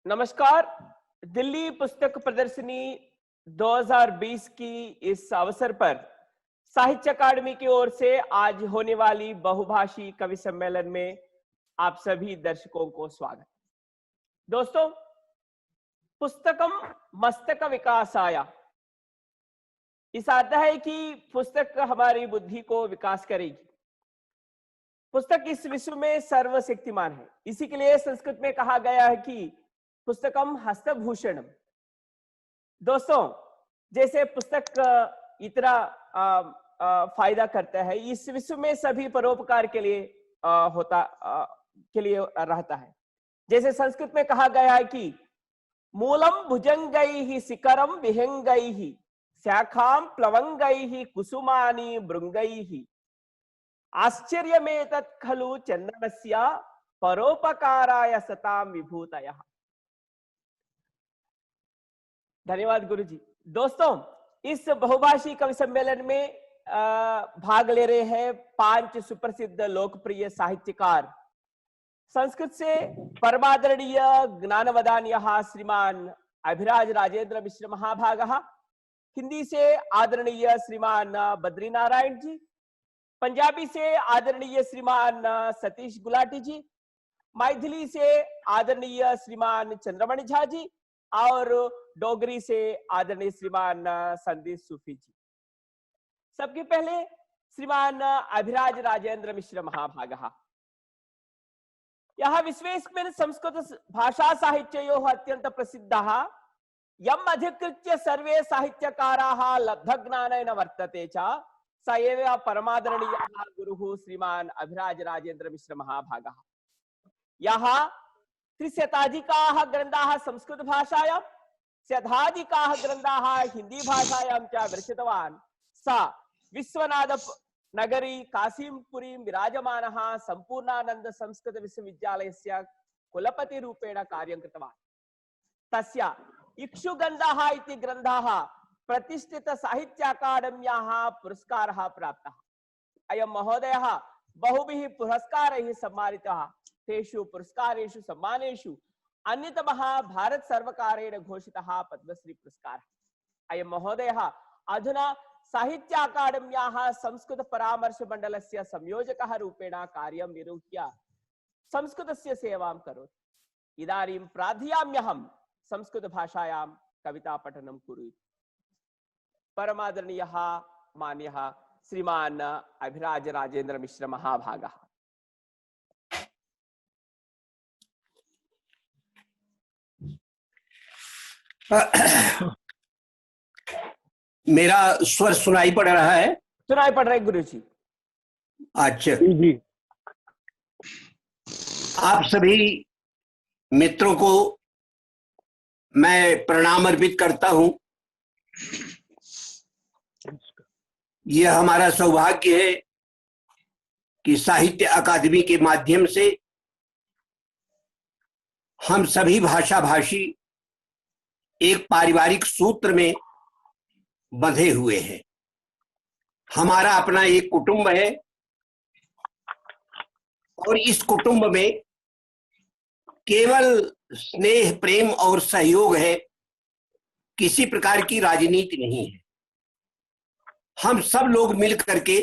नमस्कार। दिल्ली पुस्तक प्रदर्शनी 2020 की इस अवसर पर साहित्य अकादमी की ओर से आज होने वाली बहुभाषी कवि सम्मेलन में आप सभी दर्शकों को स्वागत। दोस्तों, पुस्तकम मस्तक विकासाय, इस आता है कि पुस्तक हमारी बुद्धि को विकास करेगी। पुस्तक इस विश्व में सर्वशक्तिमान है। इसी के लिए संस्कृत में कहा गया है कि पुस्तकम हस्तभूषणम। दोस्तों, जैसे पुस्तक इतना फायदा करता है, इस विश्व में सभी परोपकार के लिए रहता है। जैसे संस्कृत में कहा गया है कि मूलम भुजंगैहि शिखरम विहंगैहि शाखाम प्लवंगैहि कुसुमानि भृंगैहि आश्चर्यमेतत् खलु चंदनस्य परोपकाराय सताम विभूतयः। धन्यवाद गुरु जी। दोस्तों, इस बहुभाषी कवि सम्मेलन में भाग ले रहे हैं 5 सुप्रसिद्ध लोकप्रिय साहित्यकार। संस्कृत से परमादरणीय ज्ञानवदान्यः श्रीमान अभिराज राजेंद्र मिश्र महाभागः, हिंदी से आदरणीय श्रीमान बद्रीनारायण जी, पंजाबी से आदरणीय श्रीमान सतीश गुलाटी जी, मैथिली से आदरणीय श्रीमान चंद्रमणि झा जी और डोगरी से आदरणीय श्रीमान संदीप सूफी जी। सबके पहले श्रीमान अभिराज राजेंद्र मिश्र महाभागः। यह विश्वेस्मिन् संस्कृत भाषा साहित्ययोः अत्यंत प्रसिद्धः यम् अधिकृत्य सर्वे साहित्यकाराः लब्धज्ञानेन वर्तते च स एव परमादरणीयः गुरुः श्रीमान अभिराज राजेंद्र मिश्र महाभागः। यः त्रिशताधिकाः ग्रन्थाः संस्कृत भाषायां, शताधिकाः ग्रन्थाः हिंदी भाषायां च विरचितवान्। स विश्वनाथ नगरी काशीपुरी विराजमानः संपूर्णानंद संस्कृत विश्वविद्यालयस्य कुलपति रूपेण कार्यं कृतवान्। तस्य इक्षुगन्धः इति ग्रन्थः प्रतिष्ठित साहित्य अकादम्याः पुरस्कारः प्राप्तः। अयं महोदयः बहुभिः पुरस्कारैः सम्मानितः। तेषु पुरस्कारेषु सम्मानेषु अन्यतमः भारत सर्वकारेण घोषितः पद्मश्री पुरस्कारः। अयं महोदयः अधुना साहित्य अकादम्याः संस्कृत परामर्श मंडलस्य संयोजकः रूपेण कार्यं निरूह्य संस्कृतस्य सेवां करोति। इदानीं प्रार्थयाम्यहं संस्कृत भाषायां कविता पठनं कुरु। परमादरणीयः मान्यः श्रीमान अभिराज राजेंद्र मिश्र महाभागः। मेरा स्वर सुनाई पड़ रहा है? सुनाई पड़ रहा है गुरु जी। अच्छा जी। आप सभी मित्रों को मैं प्रणाम अर्पित करता हूं। यह हमारा सौभाग्य है कि साहित्य अकादमी के माध्यम से हम सभी भाषा भाषी एक पारिवारिक सूत्र में बंधे हुए हैं। हमारा अपना एक कुटुंब है और इस कुटुंब में केवल स्नेह, प्रेम और सहयोग है। किसी प्रकार की राजनीति नहीं है। हम सब लोग मिल करके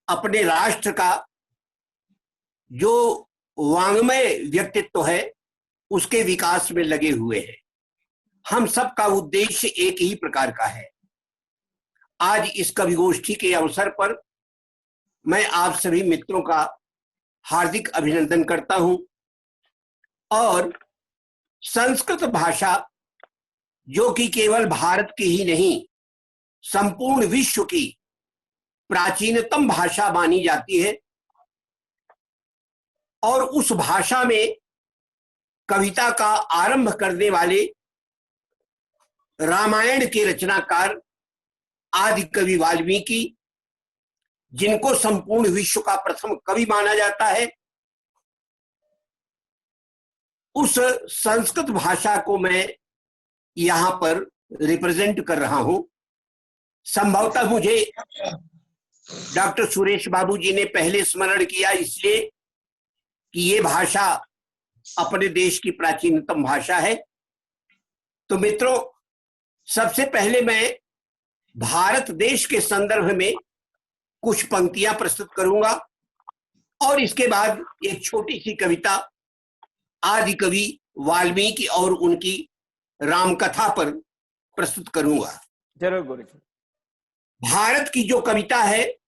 अपने राष्ट्र का जो वांग्मय व्यक्तित्व है उसके विकास में लगे हुए हैं। हम सबका उद्देश्य एक ही प्रकार का है। आज इस कवि गोष्ठी के अवसर पर मैं आप सभी मित्रों का हार्दिक अभिनंदन करता हूं और संस्कृत भाषा, जो कि केवल भारत की ही नहीं संपूर्ण विश्व की प्राचीनतम भाषा मानी जाती है, और उस भाषा में कविता का आरंभ करने वाले रामायण के रचनाकार आदि कवि वाल्मीकि, जिनको संपूर्ण विश्व का प्रथम कवि माना जाता है, उस संस्कृत भाषा को मैं यहां पर रिप्रेजेंट कर रहा हूं। संभवतः मुझे डॉक्टर सुरेश बाबू जी ने पहले स्मरण किया इसलिए कि ये भाषा अपने देश की प्राचीनतम भाषा है। तो मित्रों, सबसे पहले मैं भारत देश के संदर्भ में कुछ पंक्तियां प्रस्तुत करूंगा और इसके बाद एक छोटी सी कविता आदि कवि वाल्मीकि और उनकी रामकथा पर प्रस्तुत करूंगा। जरूर गुरुजी। भारत की जो कविता है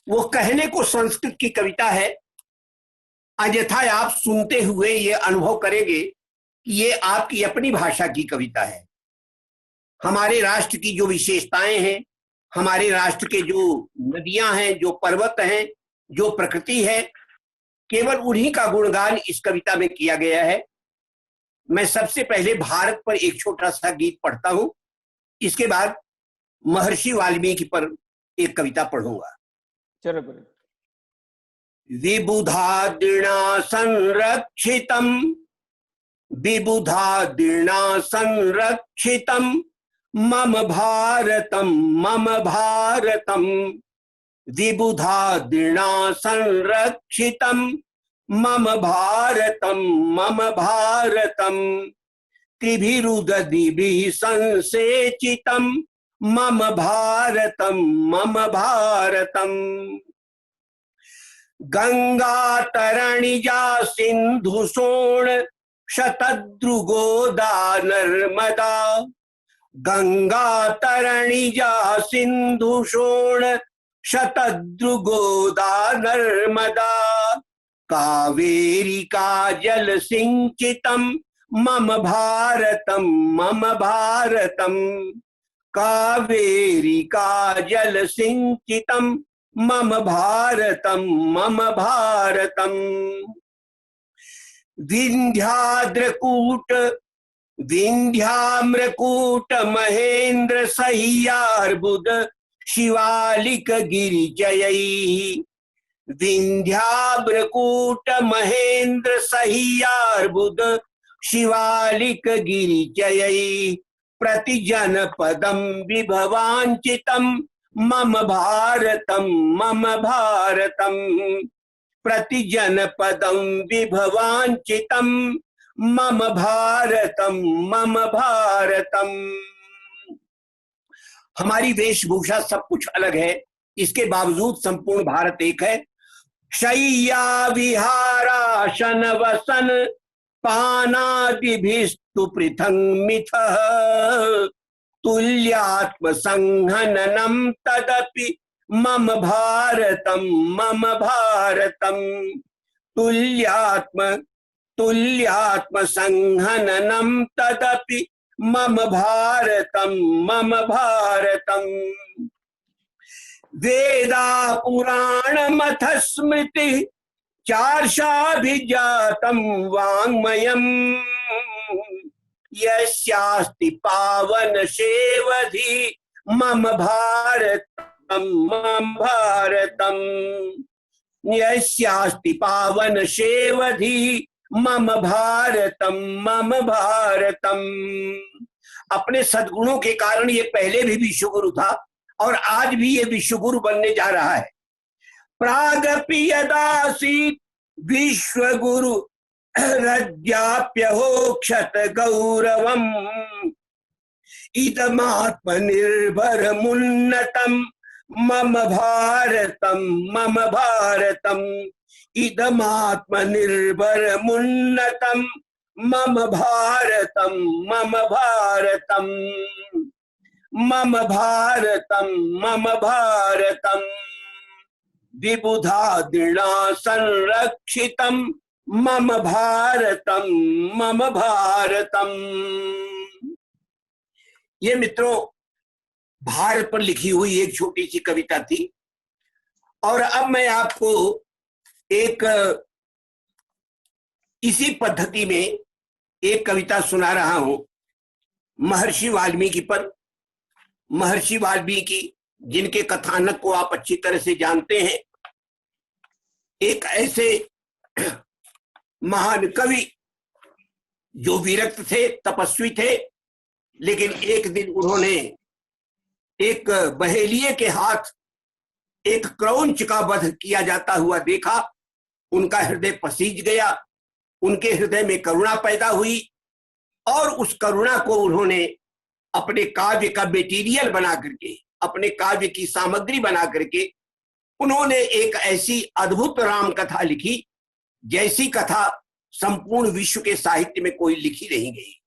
वो कहने को संस्कृत की कविता है, अन्यथा आप सुनते हुए ये अनुभव करेंगे कि ये आपकी अपनी भाषा की कविता है। हमारे राष्ट्र की जो विशेषताएं हैं, हमारे राष्ट्र के जो नदियां हैं, जो पर्वत हैं, जो प्रकृति है, केवल उन्हीं का गुणगान इस कविता में किया गया है। मैं सबसे पहले भारत पर एक छोटा सा गीत पढ़ता हूं, इसके बाद महर्षि वाल्मीकि पर एक कविता पढ़ूंगा। चलो गुरु। विबुधादिना संरक्षितम, विबुधादिना संरक्षितम मम भारतम, मम भारतम। विबुधादिना संरक्षितम मम भारतम, मम भारतम। त्रिभिरुदधिभिः संसेचितम मम भारतम, मम भारतम। गंगा तरणिजा सिंधु सोण शतद्रुगोदा नर्मदा। गंगा तरणिजा सिंधु सोण शतद्रुगोदा नर्मदा। कावेरी का जल सिंचितम मम भारतम, मम भारतम। कावेरी का जल सिंचितम मम भारतम, मम भारतम। विंध्याद्रकूट, विंध्याम्रकूट महेंद्र सह्यार्बुद शिवालिक गिरिजयैः। विंध्याम्रकूट महेंद्र सह्यार्बुद शिवालिक गिरिजयैः। प्रतिजनपदं विभवांचितं मम भारतम, मम भारतम। प्रतिजनपदं विभवांचितं मम भारतम, मम भारतम। हमारी वेशभूषा सब कुछ अलग है, इसके बावजूद संपूर्ण भारत एक है। शय्या विहारासन वसन पानादिभिस्तु पृथंग मिथः। तुल्यात्म संहननम तदपि मम भारतम, मम भारतम। तुल्यात्म संहननम तदपि मम भारतम, मम भारतम। वेदा पुराण मथ स्मृति चार्षाभिजातं वाङ्मयम्। यस्यास्ति पावन सेवधि मम भारतम, मम भारतम। यस्यास्ति पावन सेवधि मम भारतम, मम भारतम। अपने सद्गुणों के कारण ये पहले भी विश्वगुरु था और आज भी ये विश्वगुरु बनने जा रहा है। प्रागपि यदासीत् विश्वगुरु रज्जाप्यहोक्षत गौरवम्। इदमात्मनिर्भरमुन्नतं मम भारतम, मम भारतम। इदमात्मनिर्भरमुन्नतं मम भारतम, मम भारतम। मम भारतम, मम भारतम। विबुधादिना संरक्षितम मम भारतम, मम भारतम। ये मित्रों भारत पर लिखी हुई एक छोटी सी कविता थी और अब मैं आपको एक इसी पद्धति में एक कविता सुना रहा हूं महर्षि वाल्मीकि पर। महर्षि वाल्मीकि जिनके कथानक को आप अच्छी तरह से जानते हैं, एक ऐसे महान कवि जो विरक्त थे, तपस्वी थे, लेकिन एक दिन उन्होंने एक बहेलिये के हाथ एक क्रौंच का वध किया जाता हुआ देखा। उनका हृदय पसीज गया उनके हृदय में करुणा पैदा हुई और उस करुणा को उन्होंने अपने काव्य का मेटीरियल बना करके, अपने काव्य की सामग्री बना करके उन्होंने एक ऐसी अद्भुत राम कथा लिखी जैसी कथा संपूर्ण विश्व के साहित्य में कोई लिखी नहीं गई।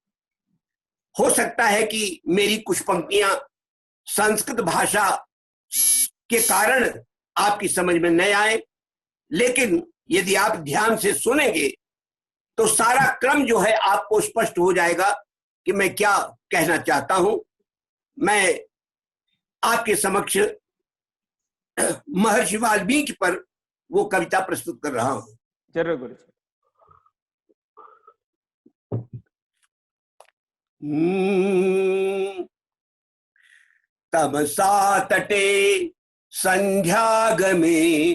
हो सकता है कि मेरी कुछ पंक्तियां संस्कृत भाषा के कारण आपकी समझ में नहीं आए, लेकिन यदि आप ध्यान से सुनेंगे तो सारा क्रम जो है आपको स्पष्ट हो जाएगा कि मैं क्या कहना चाहता हूं। मैं आपके समक्ष महर्षि वाल्मीकि पर वो कविता प्रस्तुत कर रहा हूं। जरूर गुरु जी। तमसा तटे संध्यागमे,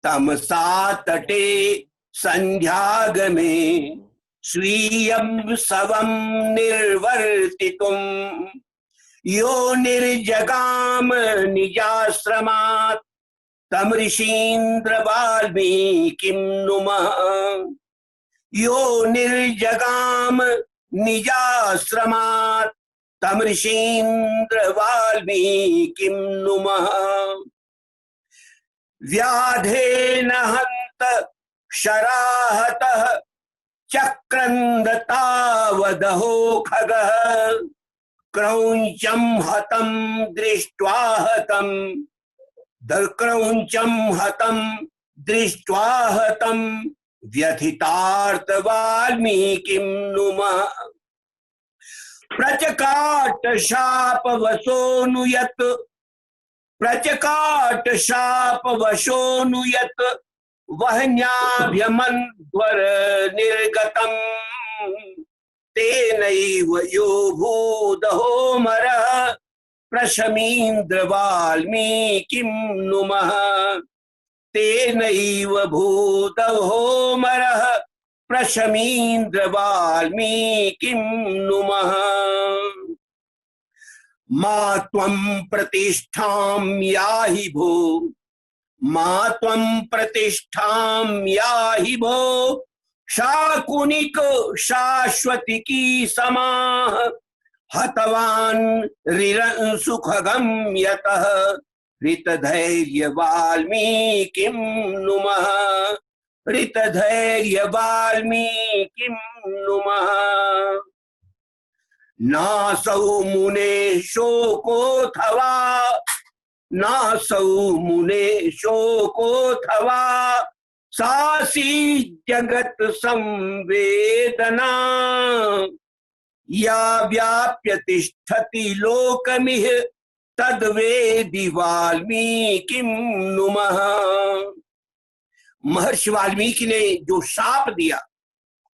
तमसा तटे संध्यागमे स्वीयं शवं निर्वर्तितुं यो निर्जगाम निजाश्रमात् तं ऋषीन्द्र वाल्मीकिं नुमः। यो निर्जगाम निजाश्रमात् तं ऋषीन्द्र वाल्मीकिं नुमः। व्याधेन हन्त शराहतः चक्रन्दतावदहो खगः, क्रौञ्चं हतं दृष्ट्वा हतं, क्रौञ्चं हतं दृष्ट्वा हतं व्यथितार्त वाल्मीकिं नुमः। प्रचकाट शाप वशोनुयत, प्रचकाट शाप वशोनुयत वह्न्याभ्यमन्ध्वर निर्गतम्, तेनैव यो भूदहो मरः प्रशमीन्द्र वाल्मीकिं नुमः। तेनैव भूदहो मरः प्रशमीन्द्र वाल्मीकिं नुमः। मा त्वं प्रतिष्ठां याहि भो, मा त्वं प्रतिष्ठां याहि भो, शाकुनिक शाश्वतिकी समाः, हतवान् रिरंसुखगं यतः ऋतधैर्य वाल्मीकिं नुमः। ऋतधैर्य वाल्मीकिं नुमः। नासौ मुने शोकोऽथवा, नासौ मुने शोकोऽथवा सासी जगत संवेदना, या व्याप्य तिष्ठति लोकमिह तद्वेदि वाल्मीकिं नुमः। महर्षि वाल्मीकि ने जो शाप दिया,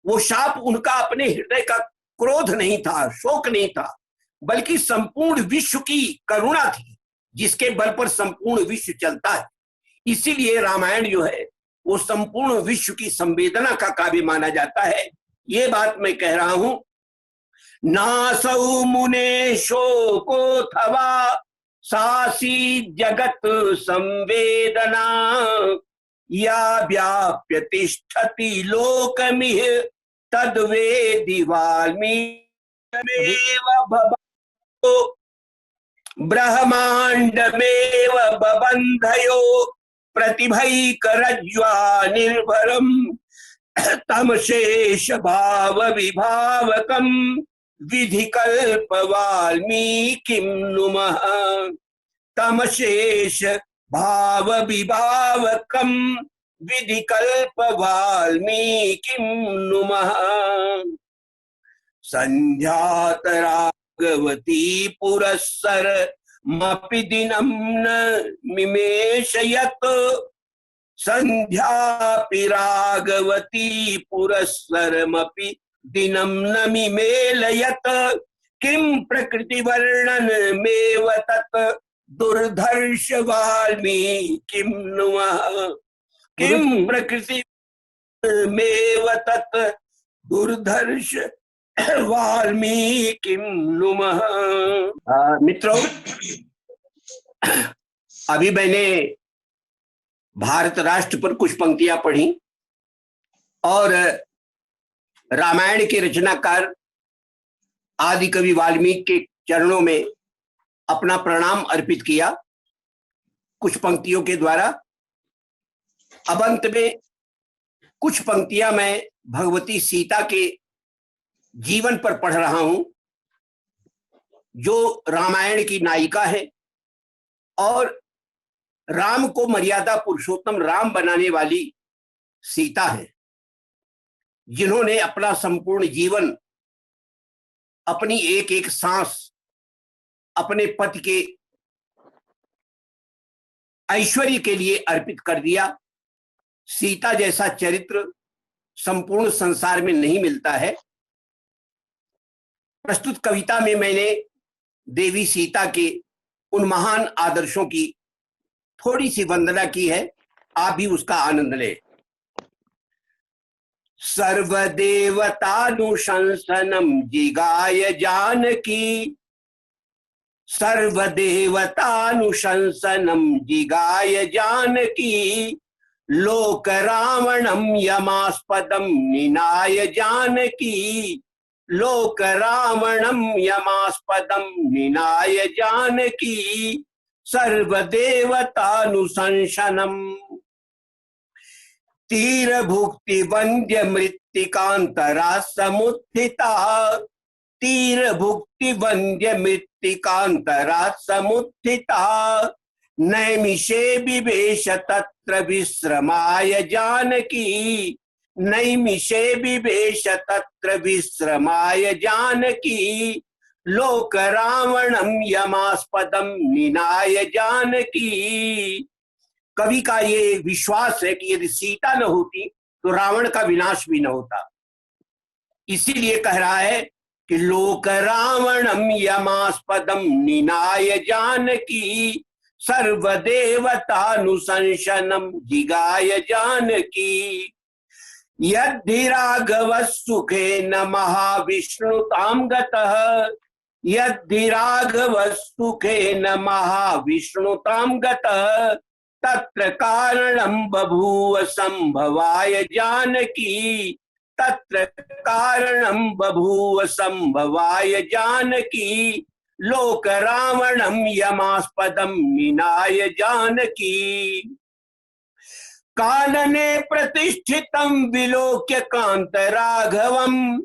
वो शाप उनका अपने हृदय का क्रोध नहीं था, शोक नहीं था, बल्कि संपूर्ण विश्व की करुणा थी, जिसके बल पर संपूर्ण विश्व चलता है। इसीलिए रामायण जो है वो संपूर्ण विश्व की संवेदना का काव्य माना जाता है। ये बात मैं कह रहा हूं। नासौ मुने शोकोऽथवा सासी जगत संवेदना, या व्याप्य तिष्ठति लोकमिह तद्वेदि वाल्मीकिमेव भवतो, ब्रह्मांडमेव बबन्धयो प्रतिभैकरज्ज्वा निर्भरम्, तमशेष भाव विभावकं विधिकल्प वाल्मीकिं नुमः। तमशेष भाव विभावकं विधिकल्प वाल्मीकिं नुमः। संध्यात राघवती पुरस्सर मपि दिनं न मिमेशयत्, संध्यापि राघवती पुरस्सरमपि दिनं न मिमेलयत्, किं प्रकृतिवर्णनमेव तत् दुर्धर्ष वाल्मीकिं नुमः। किं प्रकृतिमेव तत् दुर्धर्ष वाल्मीकिं नुमः। मित्रों, अभी मैंने भारत राष्ट्र पर कुछ पंक्तियां पढ़ी और रामायण के रचनाकार आदि कवि वाल्मीकि के चरणों में अपना प्रणाम अर्पित किया कुछ पंक्तियों के द्वारा। अब अंत में कुछ पंक्तियां मैं भगवती सीता के जीवन पर पढ़ रहा हूं, जो रामायण की नायिका है और राम को मर्यादा पुरुषोत्तम राम बनाने वाली सीता है, जिन्होंने अपना संपूर्ण जीवन, अपनी एक एक सांस अपने पति के ऐश्वर्य के लिए अर्पित कर दिया। सीता जैसा चरित्र संपूर्ण संसार में नहीं मिलता है। प्रस्तुत कविता में मैंने देवी सीता के उन महान आदर्शों की थोड़ी सी वंदना की है, आप भी उसका आनंद लें। सर्वदेवतानुशंसनम जिगाय जानकी, सर्वदेवतानुशंसनम जिगाय जानकी, लोक रावणम यमास्पदम निनाय जानकी, लोक रावणम यमास्पदम निनाय जानकी, सर्वदेवतानुशंसनम। तीर भुक्ति वंद्य मृत्तिकांतरा समुत्थिता, तीर भुक्ति वंद्य मृत्तिकांतरा समुत्थिता, नैमिषे विवेश तत्र विश्रमाय जानकी, नैमिषे विवेश तत्र विश्रमाय जानकी, लोक रावणम यमास्पदम निनाय जानकी। कवि का ये विश्वास है कि यदि सीता न होती तो रावण का विनाश भी न होता। इसीलिए कह रहा है कि लोक रावणम यमास्पदम निनाय जानकी, सर्वदेवतानुशंसनम जिगाय जानकी। यद्धि राघव सुखेन महाविष्णुतां गतः, यद्धि राघव सुखेन महाविष्णुतां गतः, तत्र कारणं बभूव संभवाय जानकी, तत्र कारणं बभूव संभवाय जानकी, लोक रावणं यमास्पदं निनाय जानकी। कानने प्रतिष्ठितं विलोक्य कांत राघवं,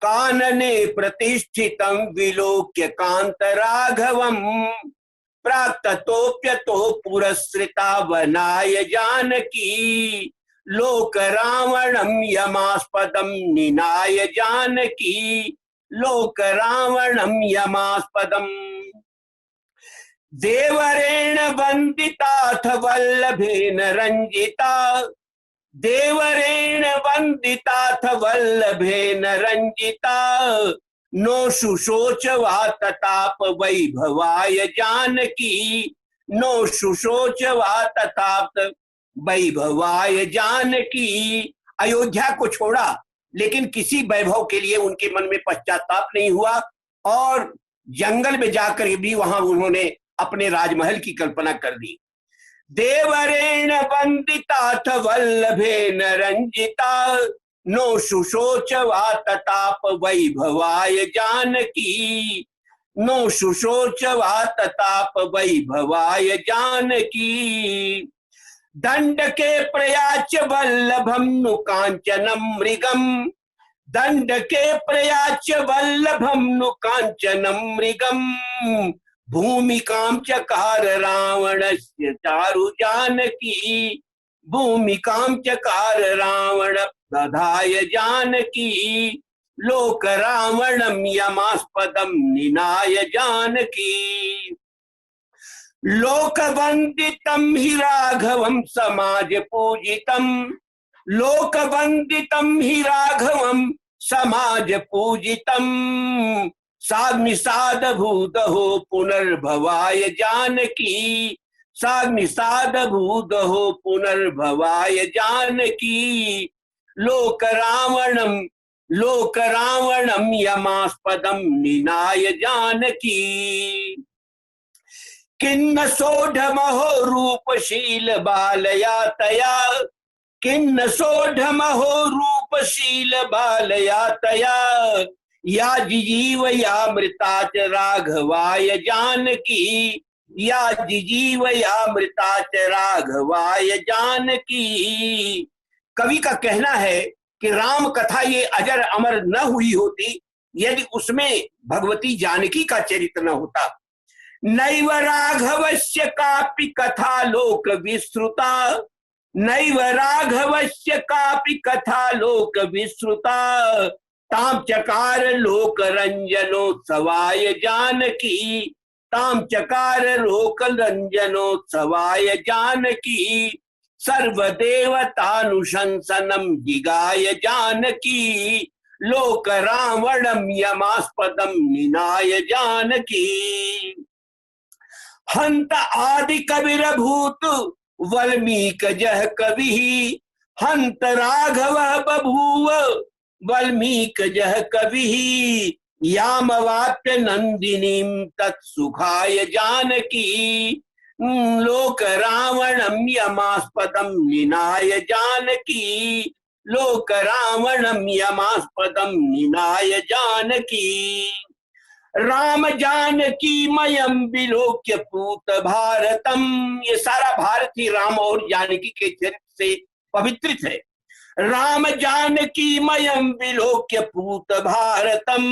कानने प्रतिष्ठितं विलोक्य कांत राघवं, प्राक्ततोऽप्यतो पुरस्कृता वनाय जानकी, लोक रावणं यमास्पदं निनाय जानकी, लोक रावणं यमास्पदम्। देवरेण वंदिताथ वल्लभेन रंजिता, देवरेण वंदिताथ वल्लभेन रंजिता, नो शुशोच वा तताप वैभवाय जानकी, नो शुशोच वा तताप वैभवाय जानकी। अयोध्या को छोड़ा लेकिन किसी वैभव के लिए उनके मन में पश्चाताप नहीं हुआ और जंगल में जाकर भी वहां उन्होंने अपने राजमहल की कल्पना कर दी। देवरेण वंदिताथ वल्लभेन रंजिता, नो शुशोच वा तताप वैभवाय जानकी, नो शुशोच वा तताप वैभवाय जानकी। दंड के प्रयाच वल्लभम नु कांचनम मृगम, दंड के प्रयाच वल्लभम नु कांचनम मृगम, भूमिकां चकार रावणस्य चारु जानकी, भूमिकां चकार रावण दधाय जानकी, लोक रावणं यमास्पदं निनाय जानकी। लोकवंदितं हि राघवं समाज पूजितं, लोकवंदितं हि राघवं समाज पूजितं, साग्निसाद भूदहो पुनर्भवाय जानकी, साग्निसाद भूदहो पुनर्भवाय जानकी, लोक रावणं यमास्पदं निनाय जानकी। किन्न सोढ़महो रूपशील बालया तया, किन्न सोढ़महो रूप रूपशील बाल यातया या जिजीव या मृताच राघवाय जानकी या जिजीव या मृताच राघवाय जानकी। कवि का कहना है कि राम कथा ये अजर अमर न हुई होती यदि उसमें भगवती जानकी का चरित्र न होता। नैव राघवस्य कापि कथा लोक विश्रुता नैव राघवस्य कापि कथा लोक विश्रुता ताम चकार लोक रंजनोत्सवाय जानकी ताम चकार लोक रंजनोत्सवाय जानकी सर्वदेवतानुशंसनम जिगाय जानकी लोक रावणम यमास्पदम निनाय जानकी। हंत आदि कविर भूत वल्मीक जह कवि हंत राघव बभूव वल्मीक जह कवि यामवाप्य नंदिनीम तत्सुखाय जानकी लोक रावणम यमास्पदम निनाय जानकी लोक रावणम यमास्पदम निनाय जानकी। राम जानकी मयम विलोक्य पूत भारतम। ये सारा भारत ही राम और जानकी के चरित्र से पवित्रित है। राम जानकी मयम विलोक्य पूत भारतम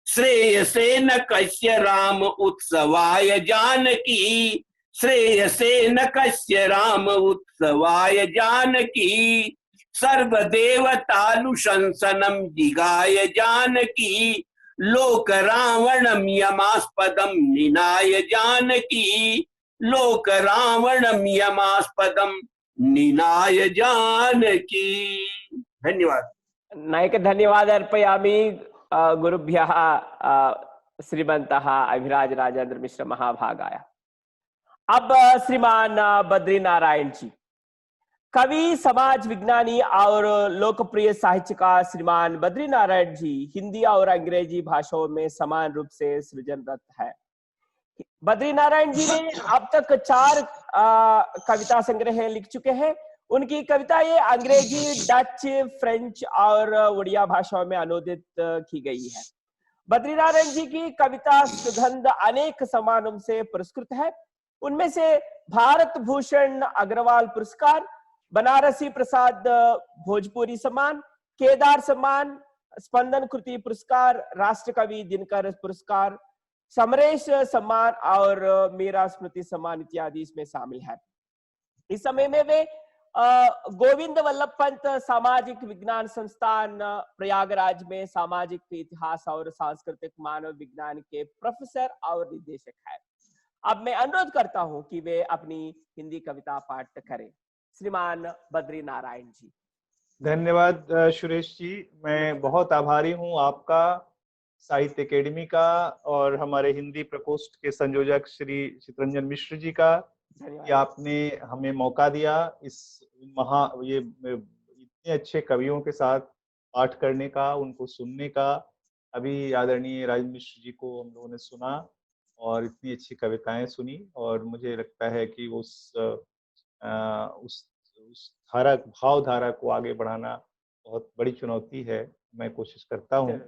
श्रेयसे न कस्य राम उत्सवाय जानकी श्रेयसे न कस्य राम उत्सवाय जानकी सर्वदेवतानुशंसनम जिगाय जानकी लोक रावणम यमास्पदम निनाय जानकी लोक रावणम यमास्पदम निनाय जानकी। धन्यवाद। नायक धन्यवाद अर्पयामि गुरुभ्यः श्रीमन्तः अभिराज राजेंद्र मिश्र महाभागाय। अब श्रीमान बद्री नारायण जी, कवि, समाज विज्ञानी और लोकप्रिय साहित्यकार श्रीमान बद्री नारायण जी हिंदी और अंग्रेजी भाषाओं में समान रूप से सृजनरत है। बद्री नारायण जी ने अब तक 4 कविता संग्रह लिख चुके हैं। उनकी कविताएं अंग्रेजी, डच, फ्रेंच और उड़िया भाषाओं में अनुवादित की गई है। बद्री नारायण जी की कविता सुगंध अनेक सम्मानों से पुरस्कृत है। उनमें से भारत भूषण अग्रवाल पुरस्कार, बनारसी प्रसाद भोजपुरी सम्मान, केदार सम्मान, स्पंदन कृति पुरस्कार, राष्ट्रकवि दिनकर पुरस्कार, समरेश सम्मान और मीरा स्मृति सम्मान इत्यादि इसमें शामिल है। इस समय में वे गोविंद वल्लभ पंत सामाजिक विज्ञान संस्थान प्रयागराज में सामाजिक इतिहास और सांस्कृतिक मानव विज्ञान के प्रोफेसर और निदेशक है। अब मैं अनुरोध करता हूं कि वे अपनी हिंदी कविता पाठ करें। श्रीमान बद्री नारायण जी। धन्यवाद सुरेश जी, मैं बहुत आभारी हूं आपका, साहित्य अकेडमी का और हमारे हिंदी प्रकोष्ठ के संयोजक श्री चितरंजन मिश्र जी का कि आपने हमें मौका दिया इस ये इतने अच्छे कवियों के साथ पाठ करने का, उनको सुनने का। अभी आदरणीय राजेंद्र मिश्र जी को हम लोगों ने सुना और इतनी अच्छी कविताएं सुनी और मुझे लगता है कि उस धारा, भाव धारा को आगे बढ़ाना बहुत बड़ी चुनौती है। मैं कोशिश करता हूँ।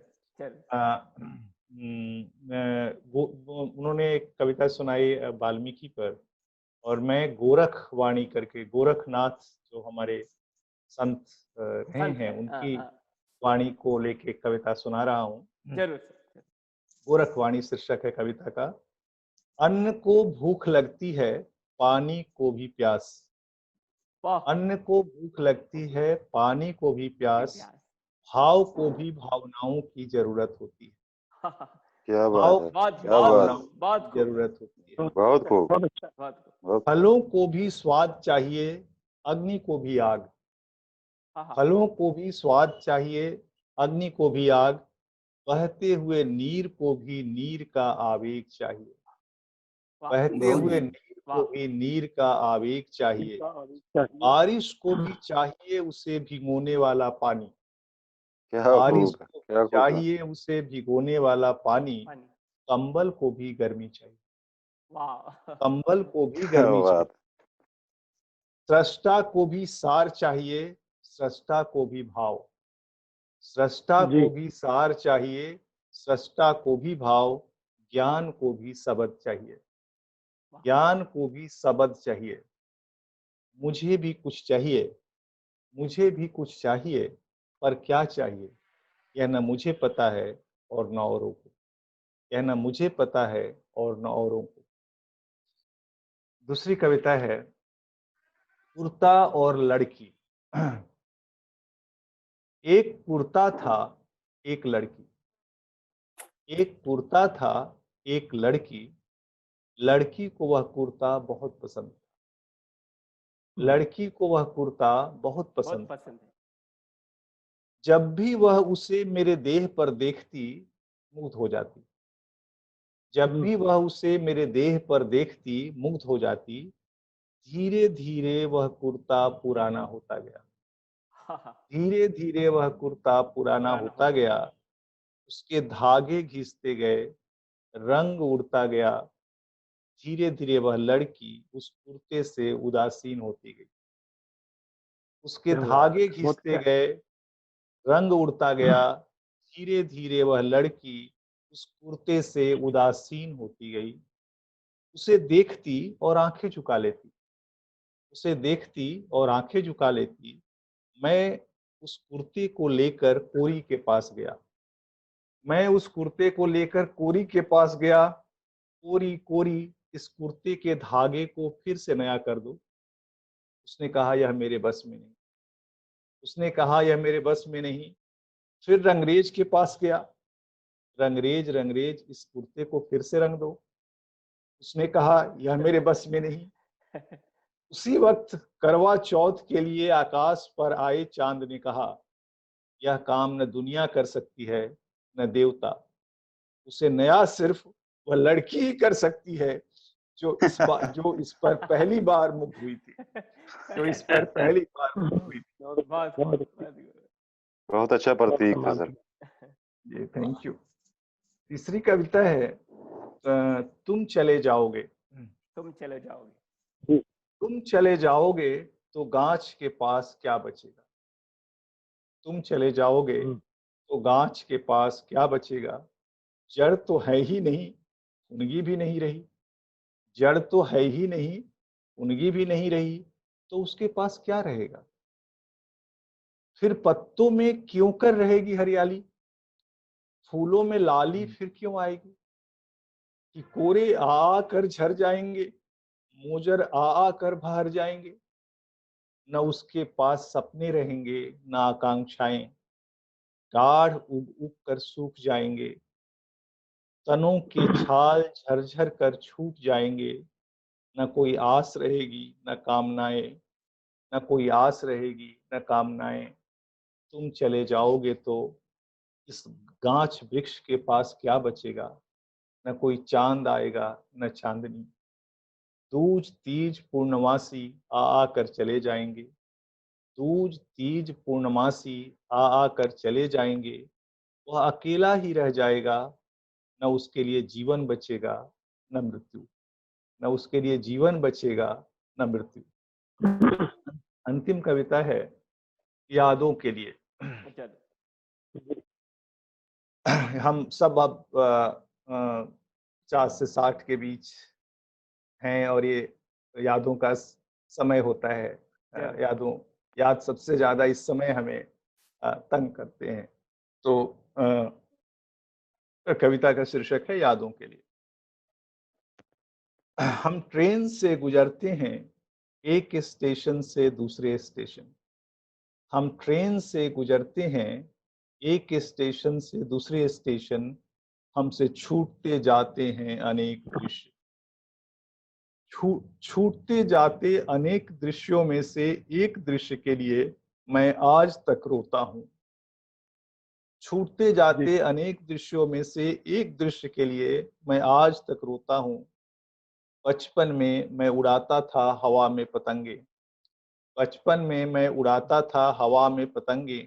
उन्होंने एक कविता सुनाई वाल्मीकि पर और मैं गोरख वाणी करके, गोरखनाथ जो हमारे संत रहे हैं उनकी वाणी को लेके कविता सुना रहा हूँ। गोरख वाणी शीर्षक है कविता का। अन्न को भूख लगती है, पानी को भी प्यास। अन्न को भूख लगती है, पानी को भी प्यास, भाव को भी भावनाओं की जरूरत होती है। क्या बात है, क्या बात, जरूरत होती है। बहुत खूब। फलों को भी स्वाद चाहिए, अग्नि को भी आग। फलों को भी स्वाद चाहिए, अग्नि को भी आग, बहते हुए नीर को भी नीर का आवेग चाहिए। बहते हुए नीर को भी नीर का आवेग चाहिए। बारिश को भी चाहिए उसे भिगोने वाला पानी। बारिश को चाहिए उसे भिगोने वाला पानी। कंबल को भी गर्मी चाहिए। कंबल को भी गर्मी चाहिए। सृष्टा को भी सार चाहिए, सृष्टा को भी भाव। सृष्टा को भी सार चाहिए, सृष्टा को भी भाव, ज्ञान को भी सबद चाहिए, ज्ञान को भी सबद चाहिए। मुझे भी कुछ चाहिए, मुझे भी कुछ चाहिए, पर क्या चाहिए यह न मुझे पता है और न औरों को, यह न मुझे पता है और न औरों को। दूसरी कविता है कुर्ता और लड़की। एक कुर्ता था एक लड़की, एक कुर्ता था एक लड़की, लड़की को वह कुर्ता बहुत पसंद था, लड़की को वह कुर्ता बहुत पसंद है। जब भी वह उसे मेरे देह पर देखती मुग्ध हो जाती, जब भी वह उसे मेरे देह पर देखती मुग्ध हो जाती। धीरे धीरे वह कुर्ता पुराना होता गया, धीरे धीरे वह कुर्ता पुराना होता गया, उसके धागे घिसते गए, रंग उड़ता गया। धीरे धीरे वह लड़की उस कुर्ते से उदासीन होती गई, उसके धागे घिसते गए, रंग उड़ता गया। धीरे धीरे वह लड़की उस कुर्ते से उदासीन होती गई। उसे देखती और आंखें झुका लेती, उसे देखती और आंखें झुका लेती। मैं उस कुर्ते को लेकर कोरी के पास गया, मैं उस कुर्ते को लेकर कोरी के पास गया। कोरी कोरी इस कुर्ते के धागे को फिर से नया कर दो। उसने कहा यह मेरे बस में नहीं, उसने कहा यह मेरे बस में नहीं। फिर रंगरेज के पास गया, रंगरेज रंगरेज इस कुर्ते को फिर से रंग दो। उसने कहा यह मेरे बस में नहीं। उसी वक्त करवा चौथ के लिए आकाश पर आए चांद ने कहा यह काम न दुनिया कर सकती है न देवता, उसे नया सिर्फ वह लड़की ही कर सकती है जो इस पर पहली बार मुग्ध हुई थी, जो इस पर पहली बार मुग्ध हुई थी। बहुत अच्छा प्रतीक था सर जी, थैंक यू। तीसरी कविता है तुम चले जाओगे, तुम चले जाओगे, तुम चले जाओगे तो गाछ के पास क्या बचेगा, तुम चले जाओगे तो गाछ के पास क्या बचेगा। जड़ तो है ही नहीं, फुनगी भी नहीं रही, जड़ तो है ही नहीं, फुनगी भी नहीं रही, तो उसके पास क्या रहेगा। फिर पत्तों में क्यों कर रहेगी हरियाली, फूलों में लाली फिर क्यों आएगी। कि कोरे आ कर झर जाएंगे, मोजर आ कर बाहर जाएंगे। न उसके पास सपने रहेंगे न आकांक्षाएं, गाढ़ उग उग कर सूख जाएंगे। तनों के छाल झरझर कर छूट जाएंगे। न कोई आस रहेगी न कामनाएं, न कोई आस रहेगी न कामनाएं। तुम चले जाओगे तो इस गाछ वृक्ष के पास क्या बचेगा। न कोई चांद आएगा न चांदनी। दूज तीज पूर्णमासी आ आकर चले जाएंगे, दूज तीज पूर्णमासी आ आकर चले जाएंगे। वह अकेला ही रह जाएगा, न उसके लिए जीवन बचेगा न मृत्यु, न उसके लिए जीवन बचेगा न मृत्यु। अंतिम कविता है यादों के लिए। हम सब अब 50 से 60 के बीच हैं और ये यादों का समय होता है। याद सबसे ज्यादा इस समय हमें तंग करते हैं। तो कविता का शीर्षक है यादों के लिए। हम ट्रेन से गुजरते हैं एक स्टेशन से दूसरे स्टेशन, हम ट्रेन से गुजरते हैं एक स्टेशन से दूसरे स्टेशन। हमसे छूटते जाते हैं अनेक दृश्य, छूटते जाते अनेक दृश्यों में से एक दृश्य के लिए मैं आज तक रोता हूँ। छूटते जाते अनेक दृश्यों में से एक दृश्य के लिए मैं आज तक रोता हूँ। बचपन में मैं उड़ाता था हवा में पतंगे, बचपन में मैं उड़ाता था हवा में पतंगे।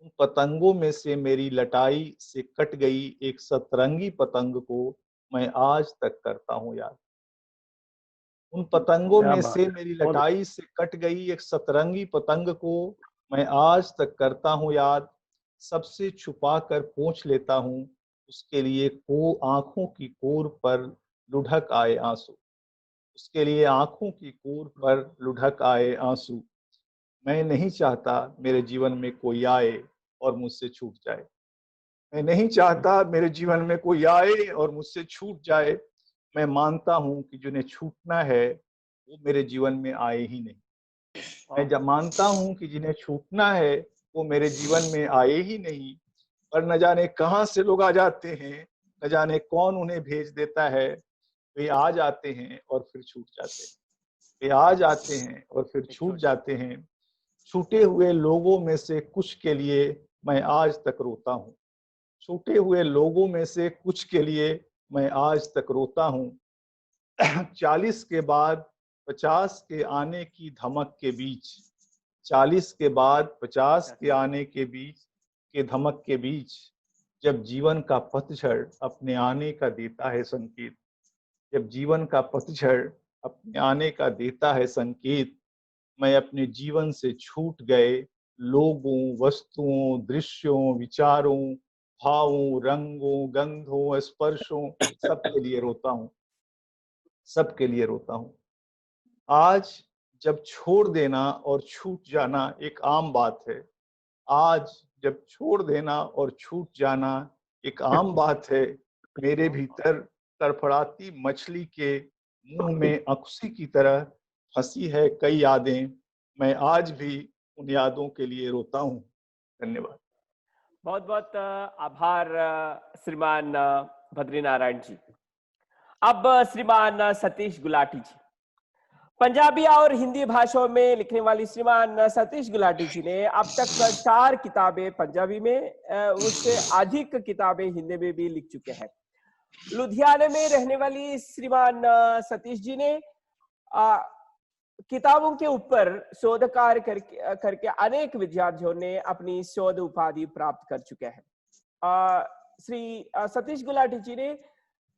उन पतंगों में से मेरी लटाई से कट गई एक सतरंगी पतंग को मैं आज तक करता हूँ याद। उन पतंगों में से मेरी लटाई से कट गई एक सतरंगी पतंग को मैं आज तक करता हूँ याद। सबसे छुपा कर पोंछ लेता हूँ, उसके लिए को आंखों की कोर पर लुढ़क आए आंसू। उसके लिए आंखों की कोर पर लुढ़क आए आंसू। मैं नहीं चाहता मेरे जीवन में कोई आए और मुझसे छूट जाए। मैं नहीं चाहता मेरे जीवन में कोई आए और मुझसे छूट जाए। मैं मानता हूं कि जिन्हें छूटना है वो मेरे जीवन में आए ही नहीं। मैं जब मानता हूं कि जिन्हें छूटना है वो मेरे जीवन में आए ही नहीं, पर न जाने कहां से लोग आ जाते हैं, न जाने कौन उन्हें भेज देता है। वे आ जाते हैं और फिर छूट जाते हैं। वे आ जाते हैं और फिर छूट जाते हैं। छूटे हुए लोगों में से कुछ के लिए मैं आज तक रोता हूँ। छूटे हुए लोगों में से कुछ के लिए मैं आज तक रोता हूँ। 40 के बाद 50 के आने की धमक के बीच, 40 के बाद 50 के आने के बीच के धमक के बीच, जब जीवन का पतझड़ अपने आने का देता है संकेत, जब जीवन का पतझड़ अपने आने का देता है संकेत, मैं अपने जीवन से छूट गए लोगों, वस्तुओं, दृश्यों, विचारों, भावों, रंगों, गंधों, स्पर्शों, सबके लिए रोता हूँ। सबके लिए रोता हूँ। आज जब छोड़ देना और छूट जाना एक आम बात है, आज जब छोड़ देना और छूट जाना एक आम बात है, मेरे भीतर तड़फड़ाती मछली के मुंह में अकुशी की तरह फंसी है कई यादें। मैं आज भी उन यादों के लिए रोता हूँ। धन्यवाद। बहुत बहुत आभार श्रीमान बद्रीनारायण जी। अब श्रीमान सतीश गुलाटी जी। पंजाबी और हिंदी भाषाओं में लिखने वाली श्रीमान सतीश गुलाटी जी ने अब तक 4 किताबें पंजाबी में, उससे अधिक किताबें हिंदी में भी लिख चुके हैं। लुधियाना में रहने वाली श्रीमान सतीश जी ने किताबों के ऊपर शोध कार्य करके अनेक विद्यार्थियों ने अपनी शोध उपाधि प्राप्त कर चुके हैं। श्री सतीश गुलाटी जी ने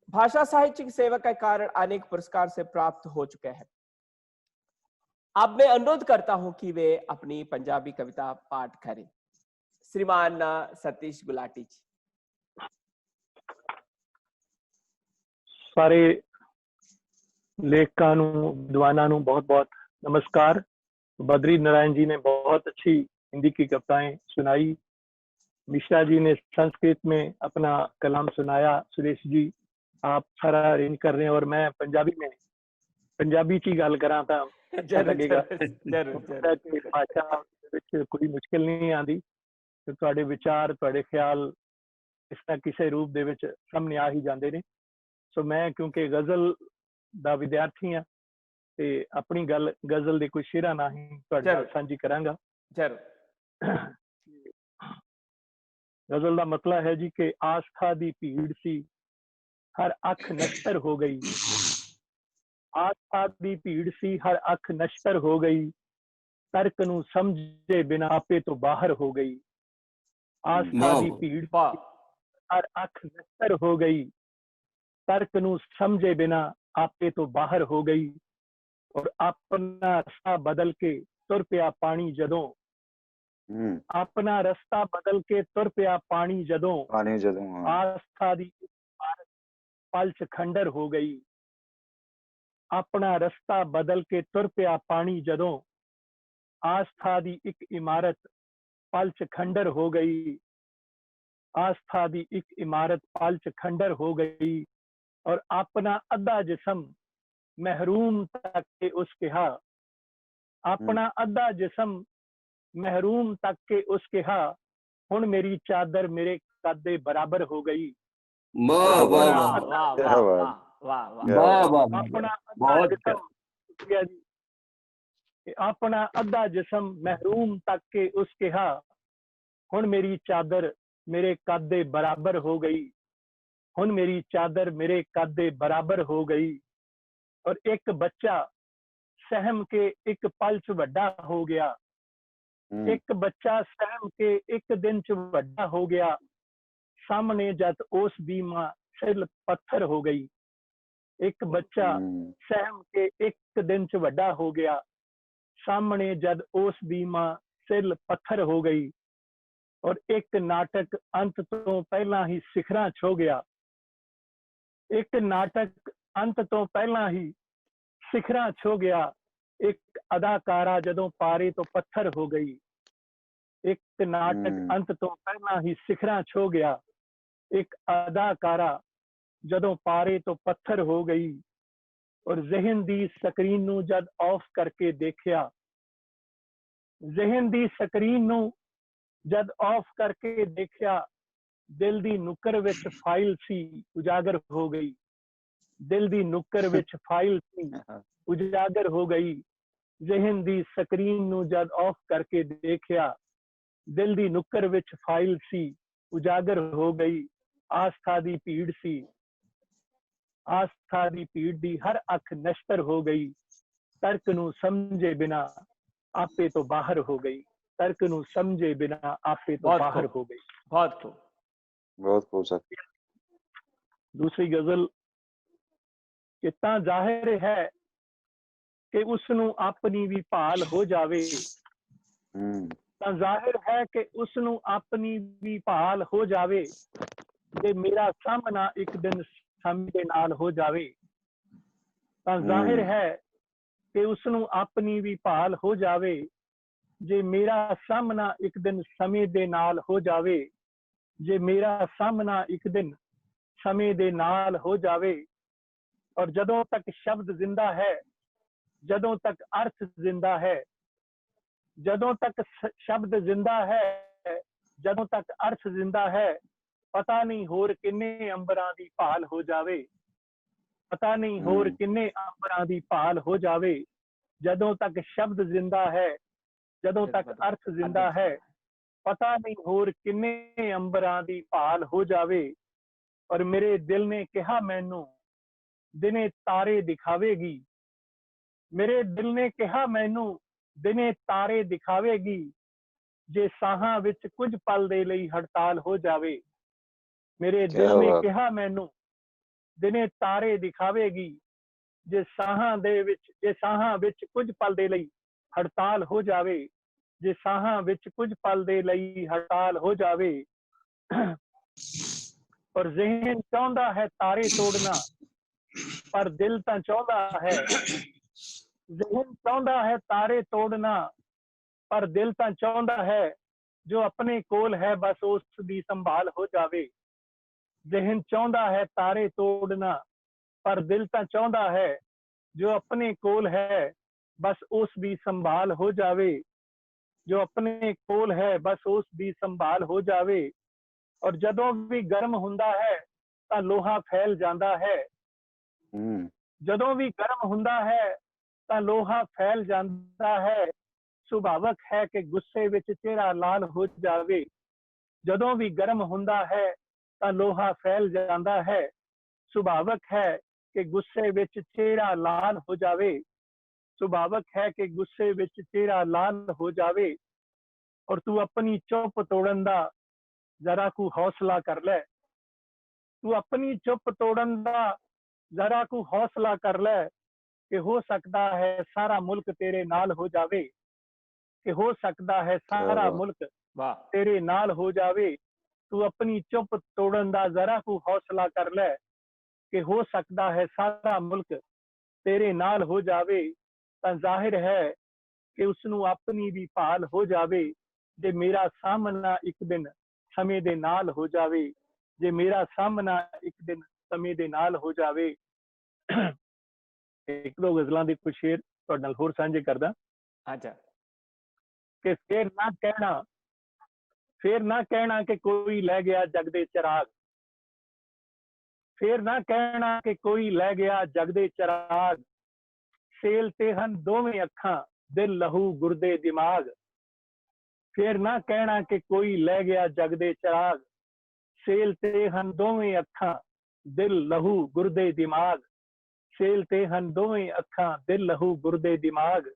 भाषा साहित्य की सेवा के कारण अनेक पुरस्कार से प्राप्त हो चुके हैं। अब मैं अनुरोध करता हूं कि वे अपनी पंजाबी कविता पाठ करें। श्रीमान सतीश गुलाटी जी। सारे लेखकां नूं, विद्वानां नूं बहुत बहुत नमस्कार। बद्री नारायण जी ने बहुत अच्छी हिंदी की कविताएं सुनाई। मिश्रा जी ने संस्कृत में अपना कलाम सुनाया। सुरेश जी आप सारा अरेंज कर रहे हैं और मैं पंजाबी ची गल करा तो लगेगा भाषा कोई मुश्किल नहीं आती। तो तुहाडे विचार, तुहाडे ख्याल इस तरह किसी रूप दे विच सामने आ ही जाते हैं। सो मैं क्योंकि गजल दा विद्यार्थी हाँ ते अपनी गल गजल दे कोई शेरा ना ही तुहाडे नाल सांझी करांगा। गजल दा मतलब है जी कि आस्था दी भीड़ सी हर अख नश्तर हो गई। आस्था दी भीड़ सी हर अख नश्तर हो गई। तर्क नू समझे बिना आपे तो बाहर हो गई। आस्था दी भीड़ हर अख नश्तर हो गई। तर्क नू समझे बिना आपे तो बाहर हो गई। और अपना रास्ता बदल के तुर पिया पानी जदों। अपना रास्ता बदल के तुर पिया पानी जदों। आस्था दी इमारत पल च खंडर हो गई। अपना रास्ता बदल के तुर पिया पानी जदों। आस्था दी एक इमारत पल च खंडर हो गई। आस्था दी एक इमारत पल च खंडर हो गई। और अपना अद्धा जिस्म महरूम तक के उसके हा। अपना अद्धा जिस्म महरूम तक के उसके हा। हुण मेरी चादर मेरे कद दे बराबर हो गई। अपना अद्धा जिस्म महरूम तक के उसके हा। हुण मेरी चादर मेरे कद दे बराबर हो गई। हुण मेरी चादर मेरे कद दे बराबर हो गई। और एक बच्चा सहम के एक पल च वड्डा हो गया। एक बच्चा सहम के एक दिन च वड्डा हो गया। सामने जद उस दी मां सिर पत्थर हो गई। एक बच्चा सहम के एक दिन च वड्डा हो गया। सामने जद उस दी मां सिर पत्थर हो गई। और एक नाटक अंत तो पहला ही सिखरां छो गया। एक नाटक अंत तो पहला ही सिखरां छो गया। एक अदाकारा जदों पारे तो पत्थर हो गई। एक नाटक अंत तो पहला ही सिखरां छो गया। एक अदाकारा जदों पारे तो पत्थर हो गई। और जहन दी स्क्रीन नू जद ऑफ करके देखिया, जहन दी स्क्रीन नू जद ऑफ करके देखिया, दिल दी नुक्कर विच फाइल सी उजागर हो गई। दिल दी नुक्कर विच फाइल सी उजागर हो गई। जहन दी स्क्रीन नू जद ऑफ करके देखिया, दिल दी नुक्कर विच फाइल सी उजागर हो गई। आस्था दी भीड़ सी, आस्था दी भीड़ दी हर अख नश्तर हो गई। तर्क नू समझे बिना आपे तो बाहर हो गई। तर्क नू समझे बिना आपे तो बाहर हो गई। बहुत खूब, बहुत खूब सर। दूसरी गजल कि तां जाहिर है कि उसनू अपनी भी भाल हो जावे। तां जाहिर है कि उसनू अपनी भी भाल हो जावे। जे मेरा सामना एक दिन समय दे नाल हो जावे। तां जाहिर है कि उसनू अपनी भी भाल हो जावे। जे मेरा सामना एक दिन समय दे नाल हो जावे। जे मेरा सामना एक दिन समय दे नाल हो जावे। और जदों तक शब्द जिंदा है, जदों तक अर्थ जिंदा है, जदों तक शब्द जिंदा है, जदों तक अर्थ जिंदा है, पता नहीं होर किन्ने अंबरां दी भाल हो जावे। पता नहीं होर किन्ने अंबरां दी भाल हो जावे। जदों तक शब्द जिंदा है, जदों तक अर्थ जिंदा है, पता नहीं होर किन्ने अंबरां दी भाल हो जावे। और मेरे दिल ने कहा मैनू दिने तारे दिखावेगी। मेरे दिल ने कहा मैनू दिने तारे दिखावेगी। जे साहां विच कुछ पल दे लई हड़ताल हो जावे। मेरे दिल ने कहा मैनू दिने तारे दिखावेगी। जे साहां विच कुछ पल दे लई हड़ताल हो जावे। जे साहां विच कुछ पल दे लई हड़ताल हो जावे। और ज़हन चाहुंदा है तारे तोड़ना, पर दिल तां चाहुंदा है। ज़हन चाहुंदा है तारे तोड़ना, पर दिल तां चाहुंदा है जो अपने कोल है बस उस दी संभाल हो जावे। ज़हन चाहुंदा है तारे तोड़ना, पर दिल तां चाहुंदा है जो अपने कोल है बस उस दी संभाल हो जावे। जो अपने कोल है बस उस दी संभाल हो जावे। और जदों भी गर्म हुंदा है तां लोहा फैल जांदा है। जदों भी गर्म हुंदा है तां लोहा फैल जांदा है। सुभावक है कि गुस्से विच चेहरा लाल हो जावे। जदों भी गर्म हुंदा है तां लोहा फैल जांदा है। सुभावक है कि गुस्से विच चेहरा लाल हो जावे। सुभावक है कि गुस्से विच चेहरा लाल हो जावे। और तू अपनी चुप तोड़न दा जरा को हौसला कर ले। तू अपनी चुप तोड़न दा जरा को हौसला कर ले। कि हो सकता है सारा मुल्क तेरे नाल हो जावे। कि हो सकता है सारा मुल्क तेरे नाल हो जावे। तू अपनी चुप तोड़न दा जरा को हौसला कर ले। कि हो सकता है सारा मुल्क तेरे नाल हो जावे। तां जाहिर है कि उसनू अपनी भी भाल हो जावे। जे मेरा सामना एक दिन समय दे नाल हो जावे। जे मेरा सामना एक दिन समय दे नाल हो जावे। एक दो गजलां दे कुछ शेर तुहाडे नाल होर साझे करदा। अच्छा। कि फिर ना कहना कि कोई लै गया जग दे चिराग। फिर ना कहना कि कोई लै गया जग दे चिराग। सेल ते हन दोवें अखां दिल लहू गुरदे दिमाग। फिर ना कहना कि कोई लै गया जग दे चिराग। सेल ते हन दोवें अखां दिल लहू गुरदे दिमाग। सेल ते हन दोवें अखां दिल लहू गुरदे दिमाग।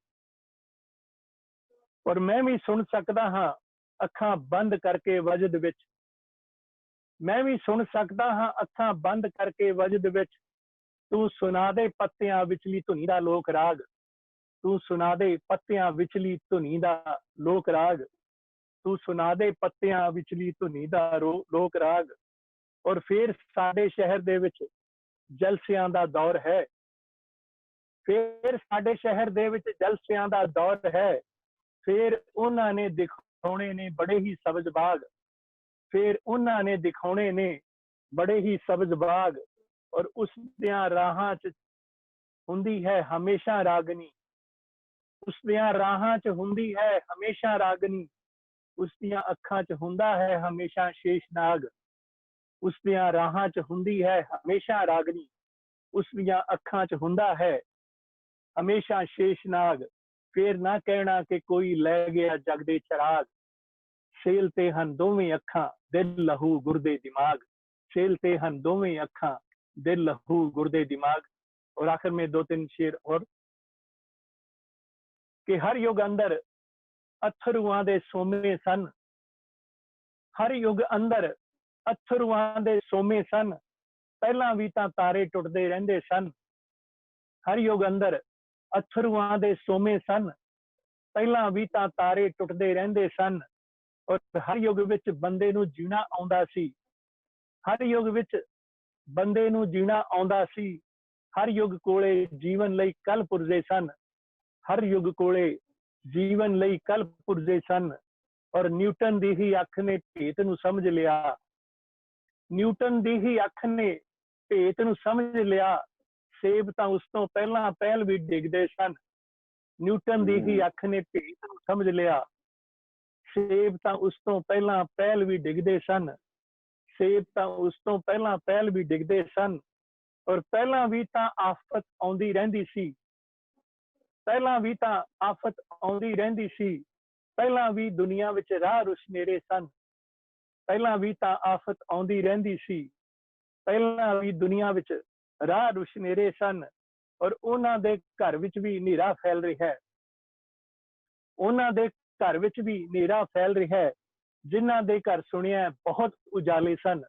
और मैं भी सुन सकदा हां अखां बंद करके वजद विच। मैं भी सुन सकदा हां अखां बंद करके वजद विच। तू सुना दे पत्तियां विचली धुनी दा लोक राग। तू सुना दे पत्तियां विचली धुनी दा लोक राग। तू सुना दे पत्तियां विचली धुनी दा लोक राग। और फिर साडे शहर दे विच जलसियां दा दौर है, फिर साडे शहर दे विच जलसियां दा दौर है। फिर उन्हां ने दिखाने ने बड़े ही सब्ज बाग, फिर उन्हां ने दिखाने ने बड़े ही सब्ज बाग। और उस दियां राहां च हुंदी है हमेशा रागनी, उस दियां राहां च हुंदी है हमेशा रागनी। उस दियां अखां च हुंदा है हमेशा शेषनाग, उस दियां राहां च हुंदी है हमेशा रागनी। उस दियां अखां च हुंदा है हमेशा शेषनाग। फिर ना कहना कि कोई लै गया जग दे चराग। सेलते हन दोवें अखां दिल लहू गुरदे दिमाग, सेलते हन दोवें अखां दिल लहू गुरदे दिमाग। और आखिर में 2-3 शेर और कि हर युग अंदर अथरुआं दे सोमे सन, हर युग अंदर अथरुआं दे सोमे सन। पहला भी तां तारे टुटदे रहिंदे सन, हर युग अंदर अथरुआं दे सोमे सन। पहला भी तां तारे टुटदे रहिंदे सन। और हर युग विच बंदे नूं जीना आउंदा सी, हर युग विच बंदे नूं जीना आउंदा सी। हर युग कोले जीवन लई कल पुरजे सन, हर युग कोले जीवन लई कल पुरजे सन। और न्यूटन दी ही अख ने भेत नूं समझ लिया, न्यूटन दी ही अख ने भेत नूं समझ लिया। सेब तां उस तों पहला पहल भी डिगदे सन, न्यूटन दी ही अख ने भेत नूं समझ लिया। सेब तां उस तों पहला पहल भी डिगदे सन, सेब तां उस तों पहला पहल भी डिगदे सन। और पहला भी तां आफत आउंदी रहिंदी सी, पहला भी तां आफत आउंदी रहिंदी सी। पहला भी दुनिया विच राह रुशनेरे सन, पहला भी तां आफत आउंदी रहिंदी सी। पहला भी दुनिया विच राह रुशनेरे सन। और उन्हां दे घर विच भी हनेरा फैल रिहा है, उन्हां दे घर विच भी हनेरा फैल रिहा है। जिन्हां दे घर सुनिया बहुत उजाले सन,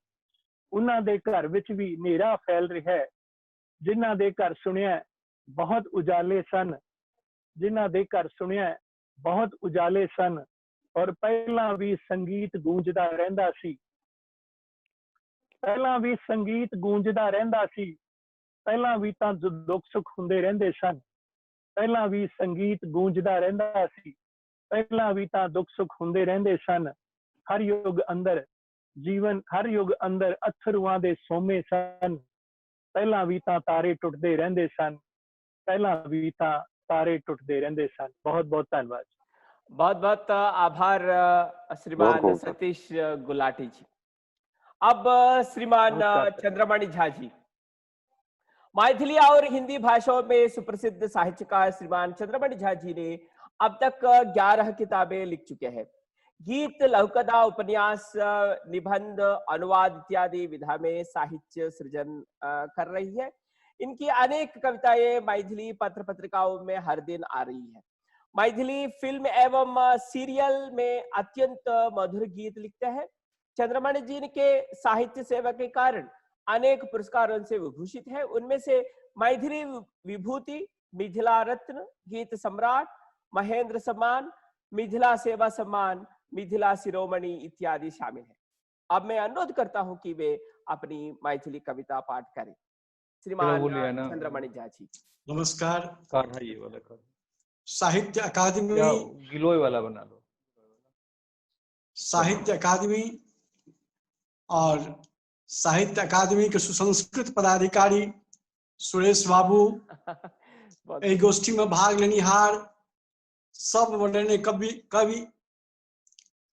उन्हां दे घर विच भी हनेरा फैल रिहा है। जिन्हां दे घर सुनिया बहुत उजाले सन, जिन्हां दे घर सुनिया बहुत उजाले सन। और पहला भी संगीत गूंजदा रहिंदा सी, पहला भी संगीत गूंजदा रहिंदा सी। पहला भी तां दुख सुख हुंदे रहिंदे सन, पहला भी संगीत गूंजदा रहिंदा सी। पहला भी तां दुख सुख हुंदे रहिंदे सन। हर युग अंदर जीवन, हर युग अंदर अथरुआं दे सोमे सन। पहला भी तां तारे टुटदे रहिंदे सन, पहला भी तां तारे टुटदे रहिंदे सन। बहुत बहुत धन्यवाद। बहुत बहुत आभार श्रीमान बहुत सतीश गुलाटी जी। अब श्रीमान चंद्रमणि झा जी, मैथिली और हिंदी भाषाओं में सुप्रसिद्ध साहित्यकार श्रीमान चंद्रमणि झा जी ने अब तक 11 किताबें लिख चुके हैं। गीत, लघुकथा, उपन्यास, निबंध, अनुवाद इत्यादि विधा में साहित्य सृजन कर रही है। इनकी अनेक कविताएं मैथिली पत्र पत्रिकाओं में हर दिन आ रही है। मैथिली फिल्म एवं सीरियल में अत्यंत मधुर गीत लिखते हैं। चंद्रमणि जी के साहित्य सेवा के कारण अनेक पुरस्कारों से विभूषित है। उनमें से मैथिली विभूति, मिथिला रत्न, गीत सम्राट, महेंद्र सम्मान, मिथिला सेवा सम्मान, मिथिला शिरोमणि इत्यादि शामिल है। अब मैं अनुरोध करता हूं कि वे अपनी मैथिली कविता पाठ करें। श्रीमान चंद्रमणि झा जी। नमस्कार। ये वाला कर, साहित्य अकादमी, गिलोय वाला बना लो। साहित्य अकादमी और साहित्य अकादमी के सुसंस्कृत पदाधिकारी सुरेश बाबू, एहि गोष्ठी में भाग लेनिहार सब वर्णनीय कवि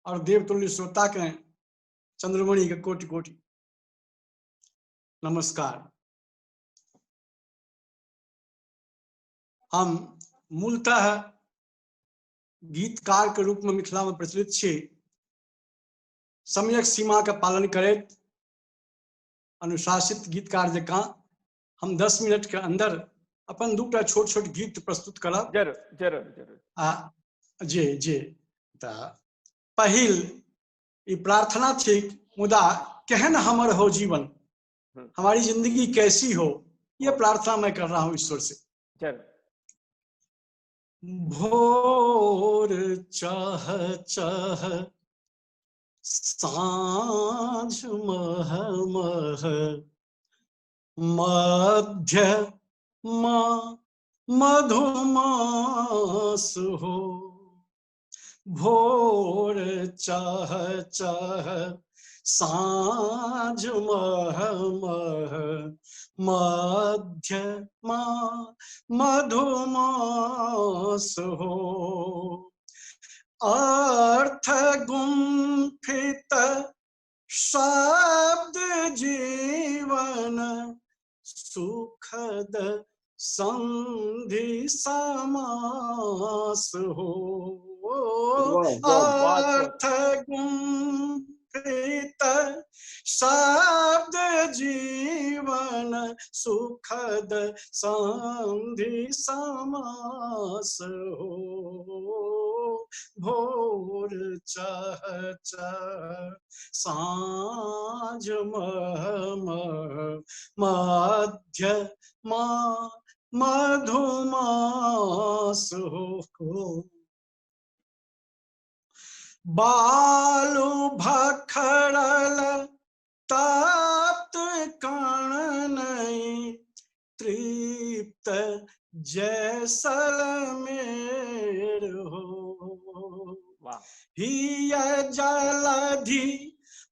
और देवतुल्य श्रोता के चंद्रमणि के कोटि कोटि नमस्कार। हम मूलतः गीतकार के रूप में मिथिला में प्रचलित छी। समयक सीमा का पालन करैत अनुशासित गीतकार जकां हम 10 मिनट के अंदर अपन दूटा छोट छोट गीत प्रस्तुत करब। जरूर जरूर जरूर। जी जी। पहिल ये प्रार्थना थी, मुदा केहन हमर हो जीवन, हमारी जिंदगी कैसी हो, ये प्रार्थना मैं कर रहा हूं ईश्वर से। जरूर। भोर चाह चाह सांझ मह मह मध्य मधुमास हो, भोर चाह चाह सांझ मह मह मध्य मधुमास हो, अर्थ गुंफित शब्द जीवन सुखद संधि समास हो, अर्थ गुंफित शब्द जीवन सुखद संधि समास हो, भोर चाह चाह सांझ मह मह मध्य मधुमास हो, बालु भखड़ल तप्त कणनई तृप्त जैसलमेर हो, हिय जलधि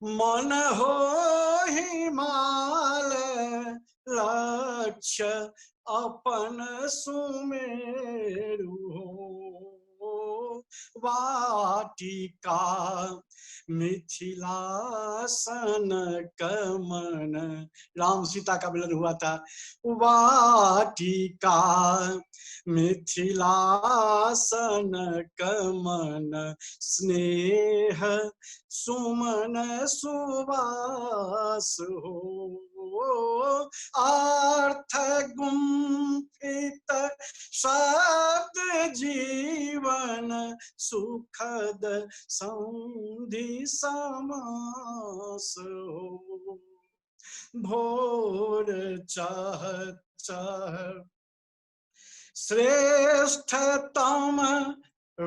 मन हो हिमालय लक्ष्य अपन सुमेरु हो, वाटिका मिथिलासन कमन, राम सीता का मिलन हुआ था, वाटिका मिथिलासन कमन स्नेह सुमन सुवास हो, अर्थ गुंफित शब्द जीवन सुखद संधि समास हो, भोर चाह चाह श्रेष्ठतम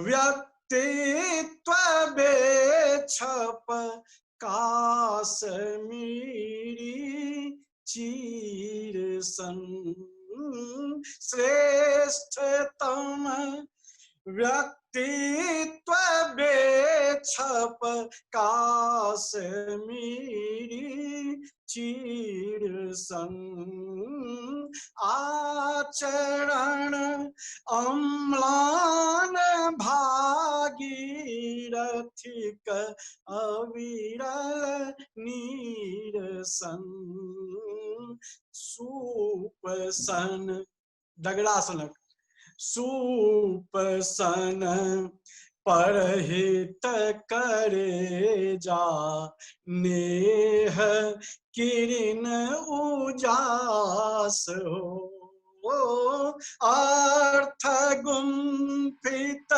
व्यक्तित्व बेछप काश्मीरी चीर सन, श्रेष्ठतम व्यक्तित्व बेछप काश्मीरी चीर सन, आचरण अम्लान भागीरथिक अविरल नीरसन, सुपसन डगड़ासन सुपसन परहित करे जा नेह किरण उजास हो, अर्थ गुंफित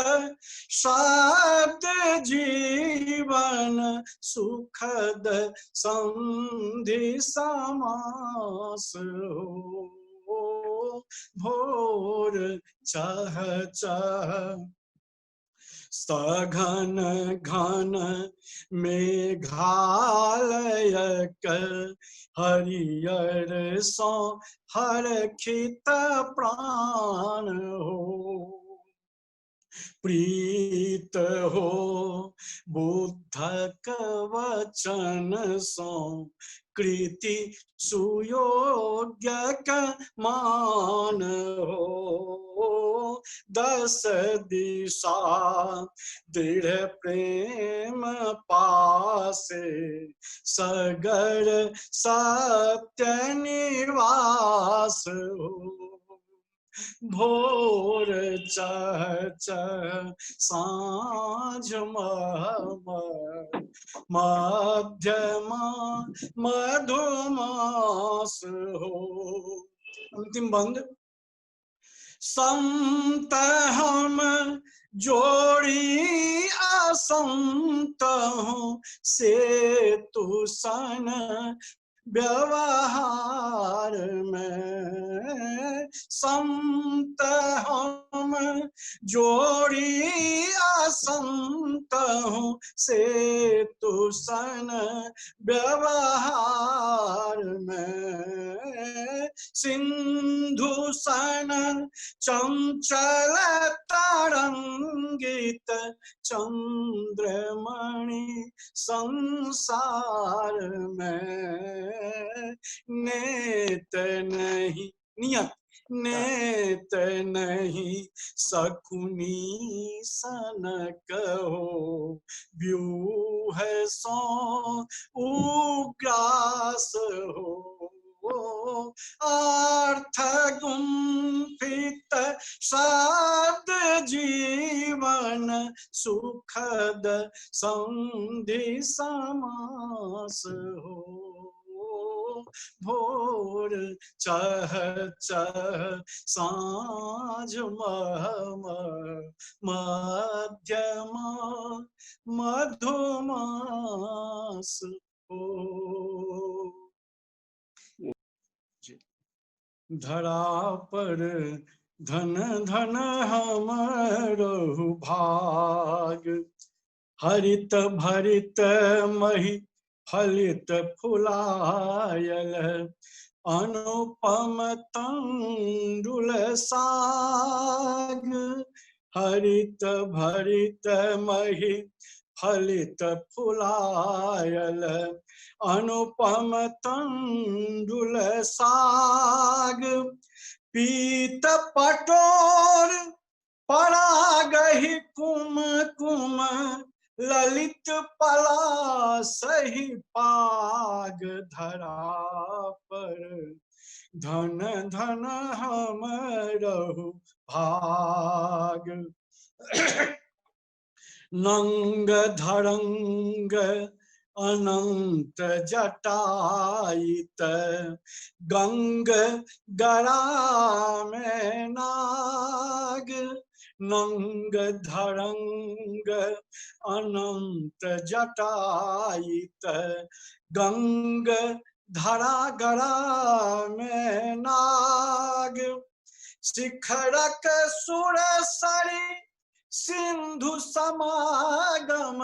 शब्द जीवन सुखद संधि समास हो, भोर चाह चाह सघन घन मेघालयक हरियर सो हरखित प्राण हो, प्रीत हो बुद्धक वचन सो कृति सुयोग्यक मान हो, दस दिशा दृढ़ प्रेम पासे सगर सत्य निवास हो, भोर चाह चाह सांझ मध्यमा मधुमास हो, अंतिम बंद। संत हम जोड़ी असंत हूँ से तू सन व्यवहार में संत हम जोड़ी असंत हूँ से तु सन व्यवहार में सिंधु सन चंचल तरंगित चंद्रमणि संसार में नेत नहीं नियत नेत नहीं सकुनी सन कहो व्यूह सो उग्रास हो अर्थ गुंफित शब्द जीवन सुखद संधि समास हो भोर चह चह सांझ मह मध्यमा मधुमास हो। धरा पर धन धन हमरो भाग हरित भरित मही फलित फुलायल अनुपम तंडुल साग हरित भरित मही फलित फुलायल अनुपम तंडुल साग पीत पटोर परागहि कुम कुम ललित पला सही पाग धरा पर धन धन हमरो भाग नंग धरंग अनंत जटायित गंग गरा में नाग नंग धरंग अनंत जटायित गंग धरा गरा में नाग शिखरक सुर सरी सिंधु समागम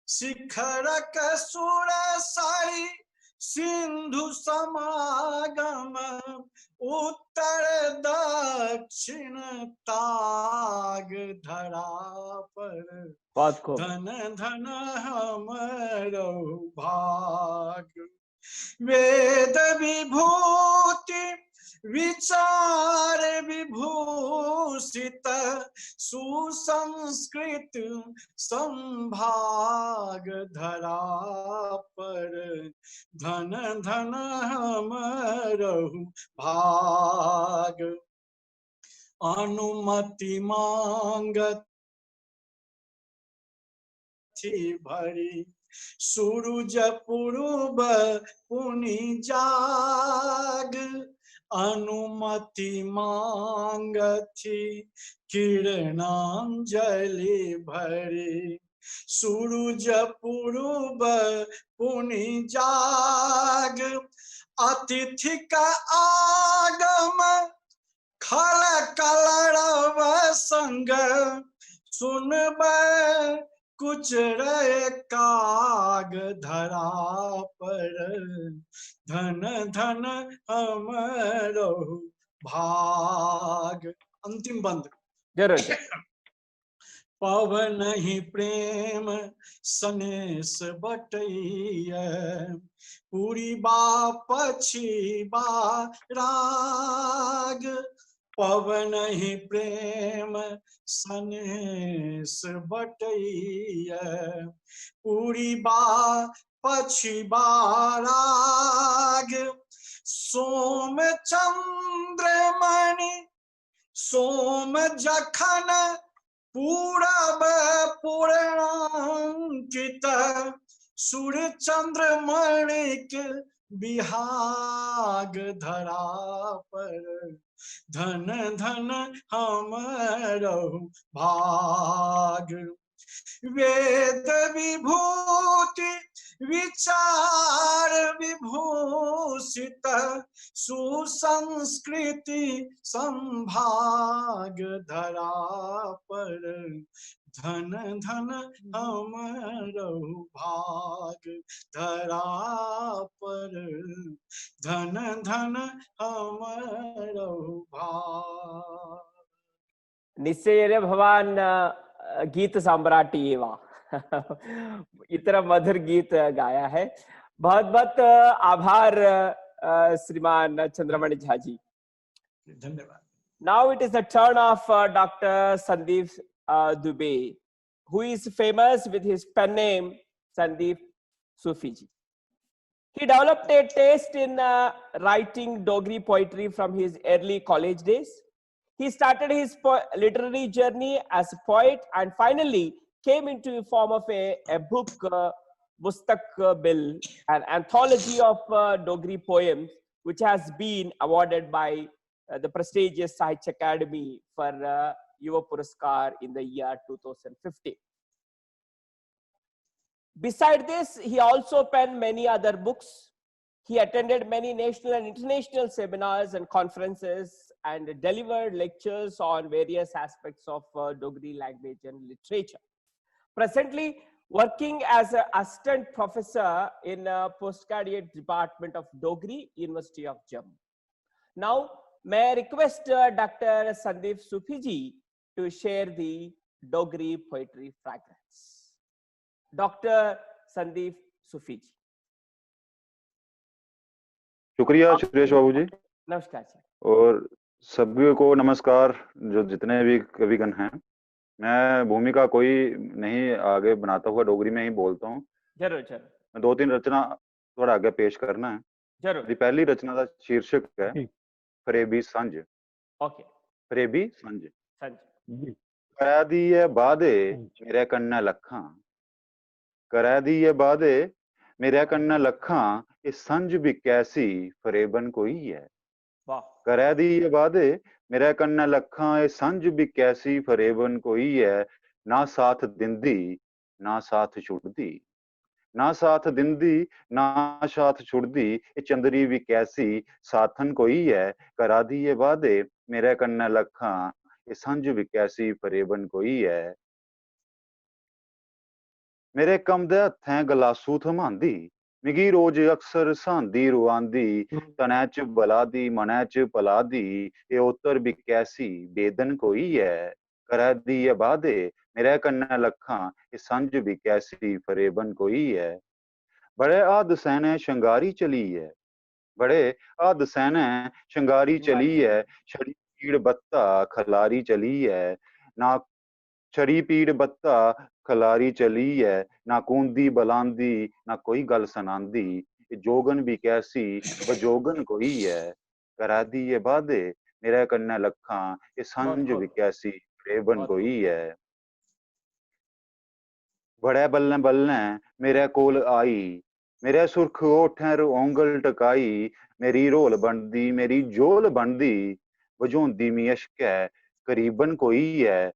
शिखरक सुर सारी सिंधु समागम उत्तर दक्षिण ताग धरा पर धन धन हमरो भाग वेद विभूति विचार विभूषित सुसंस्कृत संभाग धरा पर धन धन हमरो भाग अनुमति मांगत भरी सूरज पूर्व पुनि जाग अनुमति मांगथि किरणांजलि भरी सूरज पूर्व पुनि जाग अतिथि का आगम खल कलरव संग सुनब कुछ रे काग धरा पर धन धन हमरो भाग। अंतिम बंद जरूर। पवन ही प्रेम सनेस बटैया पूरी बा पछी बा राग पवन ही प्रेम सनेस बटैया पूरी बा पछी बा राग सोम चंद्रमणि सोम जखन पूरब पूर्णांकित सूर्य चंद्रमणिक बिहाग धरा पर धन धन हमरो भाग वेद विभूति विचार विभूषित सुसंस्कृति संभाग धरा पर धन धन हमरो भाग धरा पर धन धन हमरो भाग। निश्चयेन भवान् गीत सम्राटी एव इतना मधुर गीत गाया है। बहुत बहुत आभार श्रीमान चंद्रमणि झा जी। धन्यवाद। Now it is the turn of Dr. Sandeep Dubey, who is famous with his pen name Sandeep Sufi ji. He developed a taste in writing Dogri poetry from his early college days. He started his literary journey as a poet and finally came into the form of a book, Mustaqbil, an anthology of Dogri poems, which has been awarded by the prestigious Sahitya Academy for Yuva Puraskar in the year 2015. Beside this, he also penned many other books. He attended many national and international seminars and conferences and delivered lectures on various aspects of Dogri language and literature. Presently, working as an assistant professor in postgraduate department of Dogri, University of Jammu. Now, may I request Dr. Sandeep Sufi ji to share the Dogri poetry fragrance. Dr. Sandeep Sufi ji. शुक्रिया सुरेश बाबू जी। नमस्कार जी। और सभी को नमस्कार, जो जितने भी कविगण हैं। मैं भूमिका कोई नहीं आगे बनाता हुआ डोगरी में ही बोलता हूँ। जरूर जरूर। मैं 2-3 रचना थोड़ा आगे पेश करना है। जरूर। मेरी पहली रचना का शीर्षक है फरेबी संज। ओके। फरेबी संज। संज। करा दिए वादे मेरे कन्ने लखां, करा दिए वादे मेरे कन्ने लखां, ये संज भी कैसी फरेबन कोई है। करा दिए वादे मेरे कन्ने लखां, ये संज भी कैसी फरेबन कोई है। ना साथ दिंदी ना साथ छुड़दी, ना साथ दिंदी ना साथ छुड़दी, ये चंदरी भी कैसी साथन कोई है। करा दिए वादे मेरे कन्ने लखां, ये संज भी कैसी फरेबन कोई है। मेरे कम दे हथें गलासू थमांदी, मिगी रोज अक्सर सांदी रुआंदी। तनै च बला दी मनै च भला दी, ये उत्तर भी कैसी बेदन कोई है। करै दी ये वादे मेरे कन्नै लखां, ये संज भी कैसी फरेबन कोई है। बड़े आद सैने शंगारी चली है, बड़े आद सैने शंगारी चली है। छड़ी पीड़ बत्ता खलारी चली है, ना छड़ी पीड़ बत्ता खलारी चली है। ना कूंदी बलांदी ना कोई गल सनांदी, जोगन भी कैसी बजोगन कोई है। करा दी ये वादे मेरे कन्ने लखां, ये संज भी कैसी फरेबन कोई है। बड़े बल्ले बल्ले मेरे कोल आई, मेरे सुर्ख ओठें औंगल टकाई। मेरी रोल बनदी मेरी जोल बनदी, वजोंदी मी अशकै करीबन कोई है।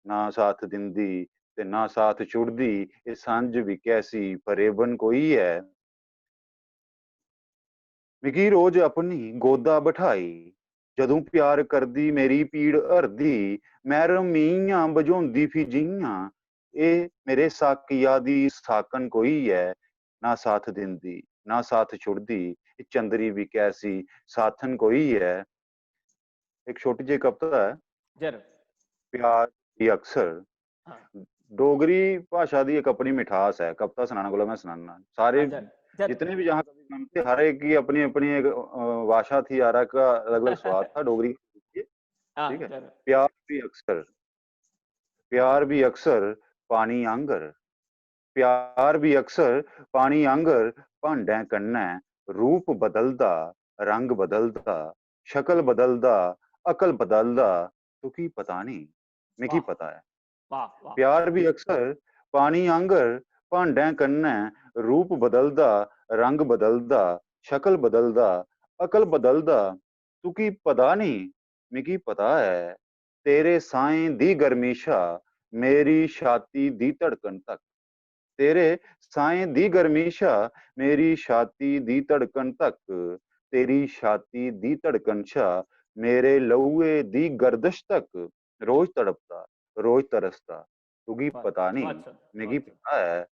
ना साथ दिंदी ते ना साथ छुड़दी, ये सांझ भी कैसी फरेबन कोई है। मिगी रोज अपनी गोदा बिठाई, जदों प्यार करदी मेरी पीड़ हरदी। मैं रमीयां बजोंदी फिजियां, ए मेरे साकिया दी साकन कोई है। ना साथ दिंदी ना साथ छुड़दी, ये चंदरी भी कैसी साथन कोई है। एक छोटी जी कविता है। जरूर। प्यार भी अक्सर। डोगरी भाषा दी एक अपनी मिठास है। कविता सुनाने को मैं सुनाना सारे जितने भी यहाँ कवि बनते, हर एक की अपनी अपनी एक भाषा थी, हर एक का अलग अलग स्वाद था डोगरी। ठीक है। प्यार भी अक्सर, प्यार भी अक्सर पानी आंगर, प्यार भी अक्सर पानी आंगर। भांडे कन्नै रूप बदलदा रंग बदलदा, शक्ल बदलदा अकल बदलदा, तुकी पता नहीं मिगी पता है। प्यार भी अक्सर पानी आंगर, भांडे कन्नै रूप बदलदा रंग बदलदा, शक्ल बदलदा अकल बदलदा, तुकी पता नहीं मिगी पता है। तेरे साएं दी गर्मीशा मेरी छाती दी धड़कन तक, तेरे साए दी गर्मीशा मेरी छाती दी धड़कन तक, तेरी छाती दी धड़कन शा मेरे लहुए दी गर्दिश तक, रोज तड़पता रोज तरसता, तुगी पता नहीं मिगी पता है,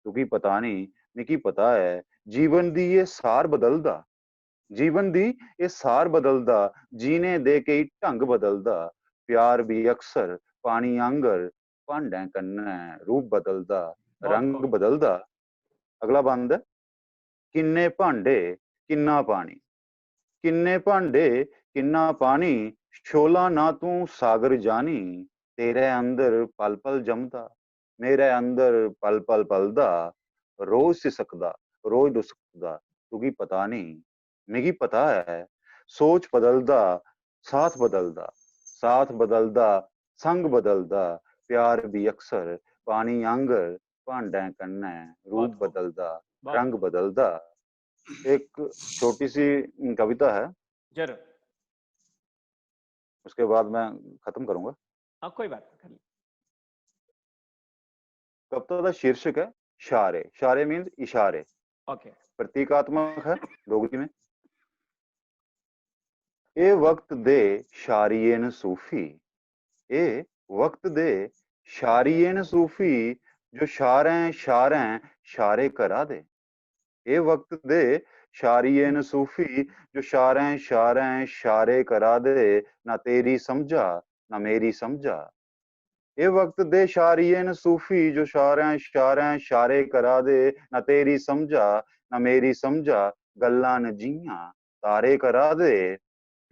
तुगी पता नहीं मिगी पता है, जीवन दी ये सार बदलदा, जीवन दी ये सार बदलदा, जीने दे कई ढंग बदलदा, प्यार भी अक्सर पानी आंगर भांडे कन्नै रूप बदलदा, रंग बदलदा। अगला बंद है, किन्ने भांडे किन्ना पानी, किन्ने भांडे किन्ना पानी, शोला ना तू सागर जानी, तेरे अंदर पल पल जमदा, मेरे अंदर पल पल पलदा, रोज सिसकदा रोज दुसकदा, तुगी पता नहीं मिगी पता है, सोच बदलदा साथ बदलदा, साथ बदलदा संग बदलदा, प्यार भी अक्सर पानी आंगर भांडे कन्नै रूप बदलदा, रंग बदलदा। एक छोटी सी कविता है, जरूर, उसके बाद मैं खत्म करूंगा। हाँ कोई बात नहीं। कविता का शीर्षक है इशारे, इशारे मीन्स इशारे, ओके, प्रतीकात्मक है डोगरी में। ए वक्त दे शारियन सूफी, ए वक्त दे शारियन सूफी, जो शारें शारें शारे करा दे, ए वक्त दे शारियन सूफी, जो शारें शारें शारे करा दे, ना तेरी समझा ना मेरी समझा, ए वक्त दे शारियन सूफी, जो शारें शारें शारे करा दे, ना तेरी समझा ना मेरी समझा, गल्लां नजियां तारे करा दे,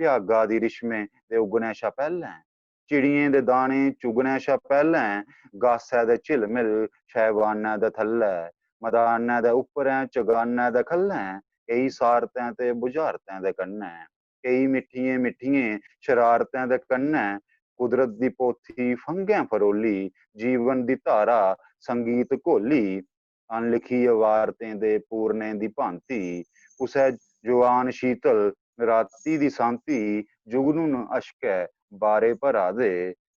भ्यागा दी रिश्मे दे उगने शा पैह्लें, चिड़ियें दे दाने चुगने शा पैह्लें, गासै दे झिलमिल शैवानै दे थल्लै, मदानै दे उप्परें चगानै दे खल्लें, केई सारतें ते बुझारतें दे कन्नै, केई मिट्ठियें मिट्ठियें शरारतें दे कन्नै, कुदरत दी पोथी फंगें फरोली, जीवन दी धारा संगीत घोली, अनलिखी अवारतें दे पूरनें दी भांति, कुसै जुआन शीतल राती दी सांति, जुगनू अशकै बारे भरा दे,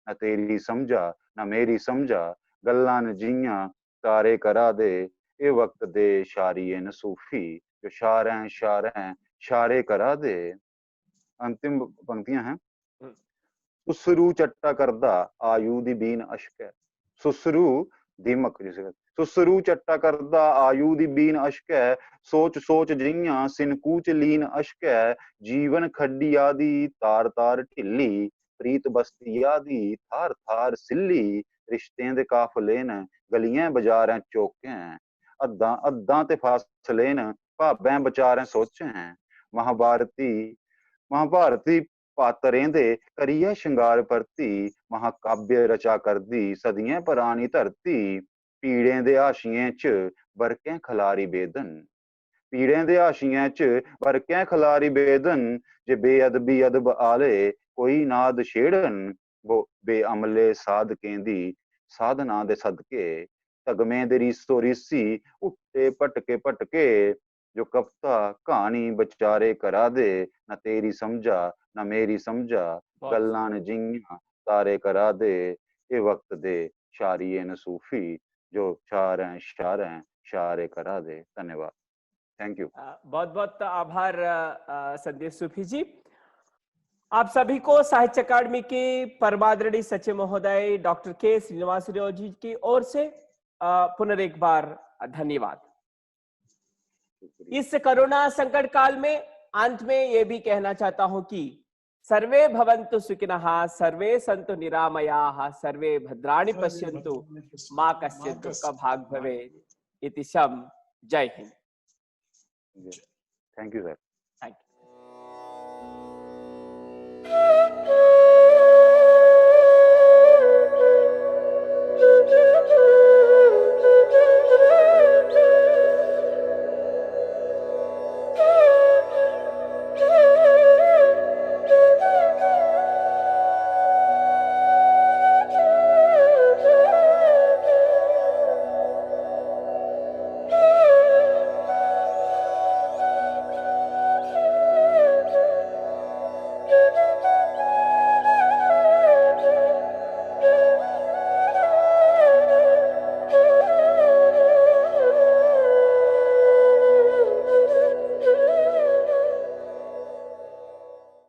ना तेरी समझा ना मेरी समझा, गल्लां नजियां तारे करा दे, ए वक्त दे शारिये न सूफी, जो शारें शारें शारे करा दे। अंतिम पंक्तियां हैं, सुसरू चट्टा करदा आयु दी बीन अशकै, सुसरू दीमक जिसे सुसरू चट्टा करदा आयु दी बीन अशकै, सोच सोच जियां सिनकूच लीन अशकै, जीवन खड्डिया दी तार तार ढिल्ली, प्रीत बस्तिया दी थार थार सिल्ली, रिश्तें दे काफले न गलियां बाजारें चौकें, अद्दां अद्दां ते फासले न भावें बचारें सोचें, महाभारती महाभारती पातरें दे करियै श्रृंगार परती, महाकाव्य रचा करदी सदियें परानी धरती, पीड़ें दे हाशियें च बरकें खलारी बेदन, पीड़ें दे हाशियें च बरकें खलारी बेदन, जे बेअदबी अदब आले कोई नाद छेड़न, वो बेअमले साधकें दी साधना दे सदके, तगमें दे रीसो रीसी उठे पटके पटके, जो कविता कहानी बचारे करा दे, ना तेरी समझा ना मेरी समझा, गल्लां नजियां तारे करा दे, ए वक्त दे शारिये न सूफी, जो शारें शारें शारे करा दे। धन्यवाद, थैंक यू। बहुत बहुत आभार संदीप सूफी जी। आप सभी को साहित्य अकादमी के परमादरणीय सचिव महोदय डॉक्टर के श्रीनिवास राव जी की ओर से पुनः एक बार धन्यवाद। इस कोरोना संकट काल में अंत में ये भी कहना चाहता हूं कि सर्वे भवन्तु सुखिनः, सर्वे सन्तु निरामयाः, सर्वे भद्राणि पश्यन्तु मा कश्चित् दुःखभाग् भवेत् इति शम्। जय Hind. Thank you sir. Thank you.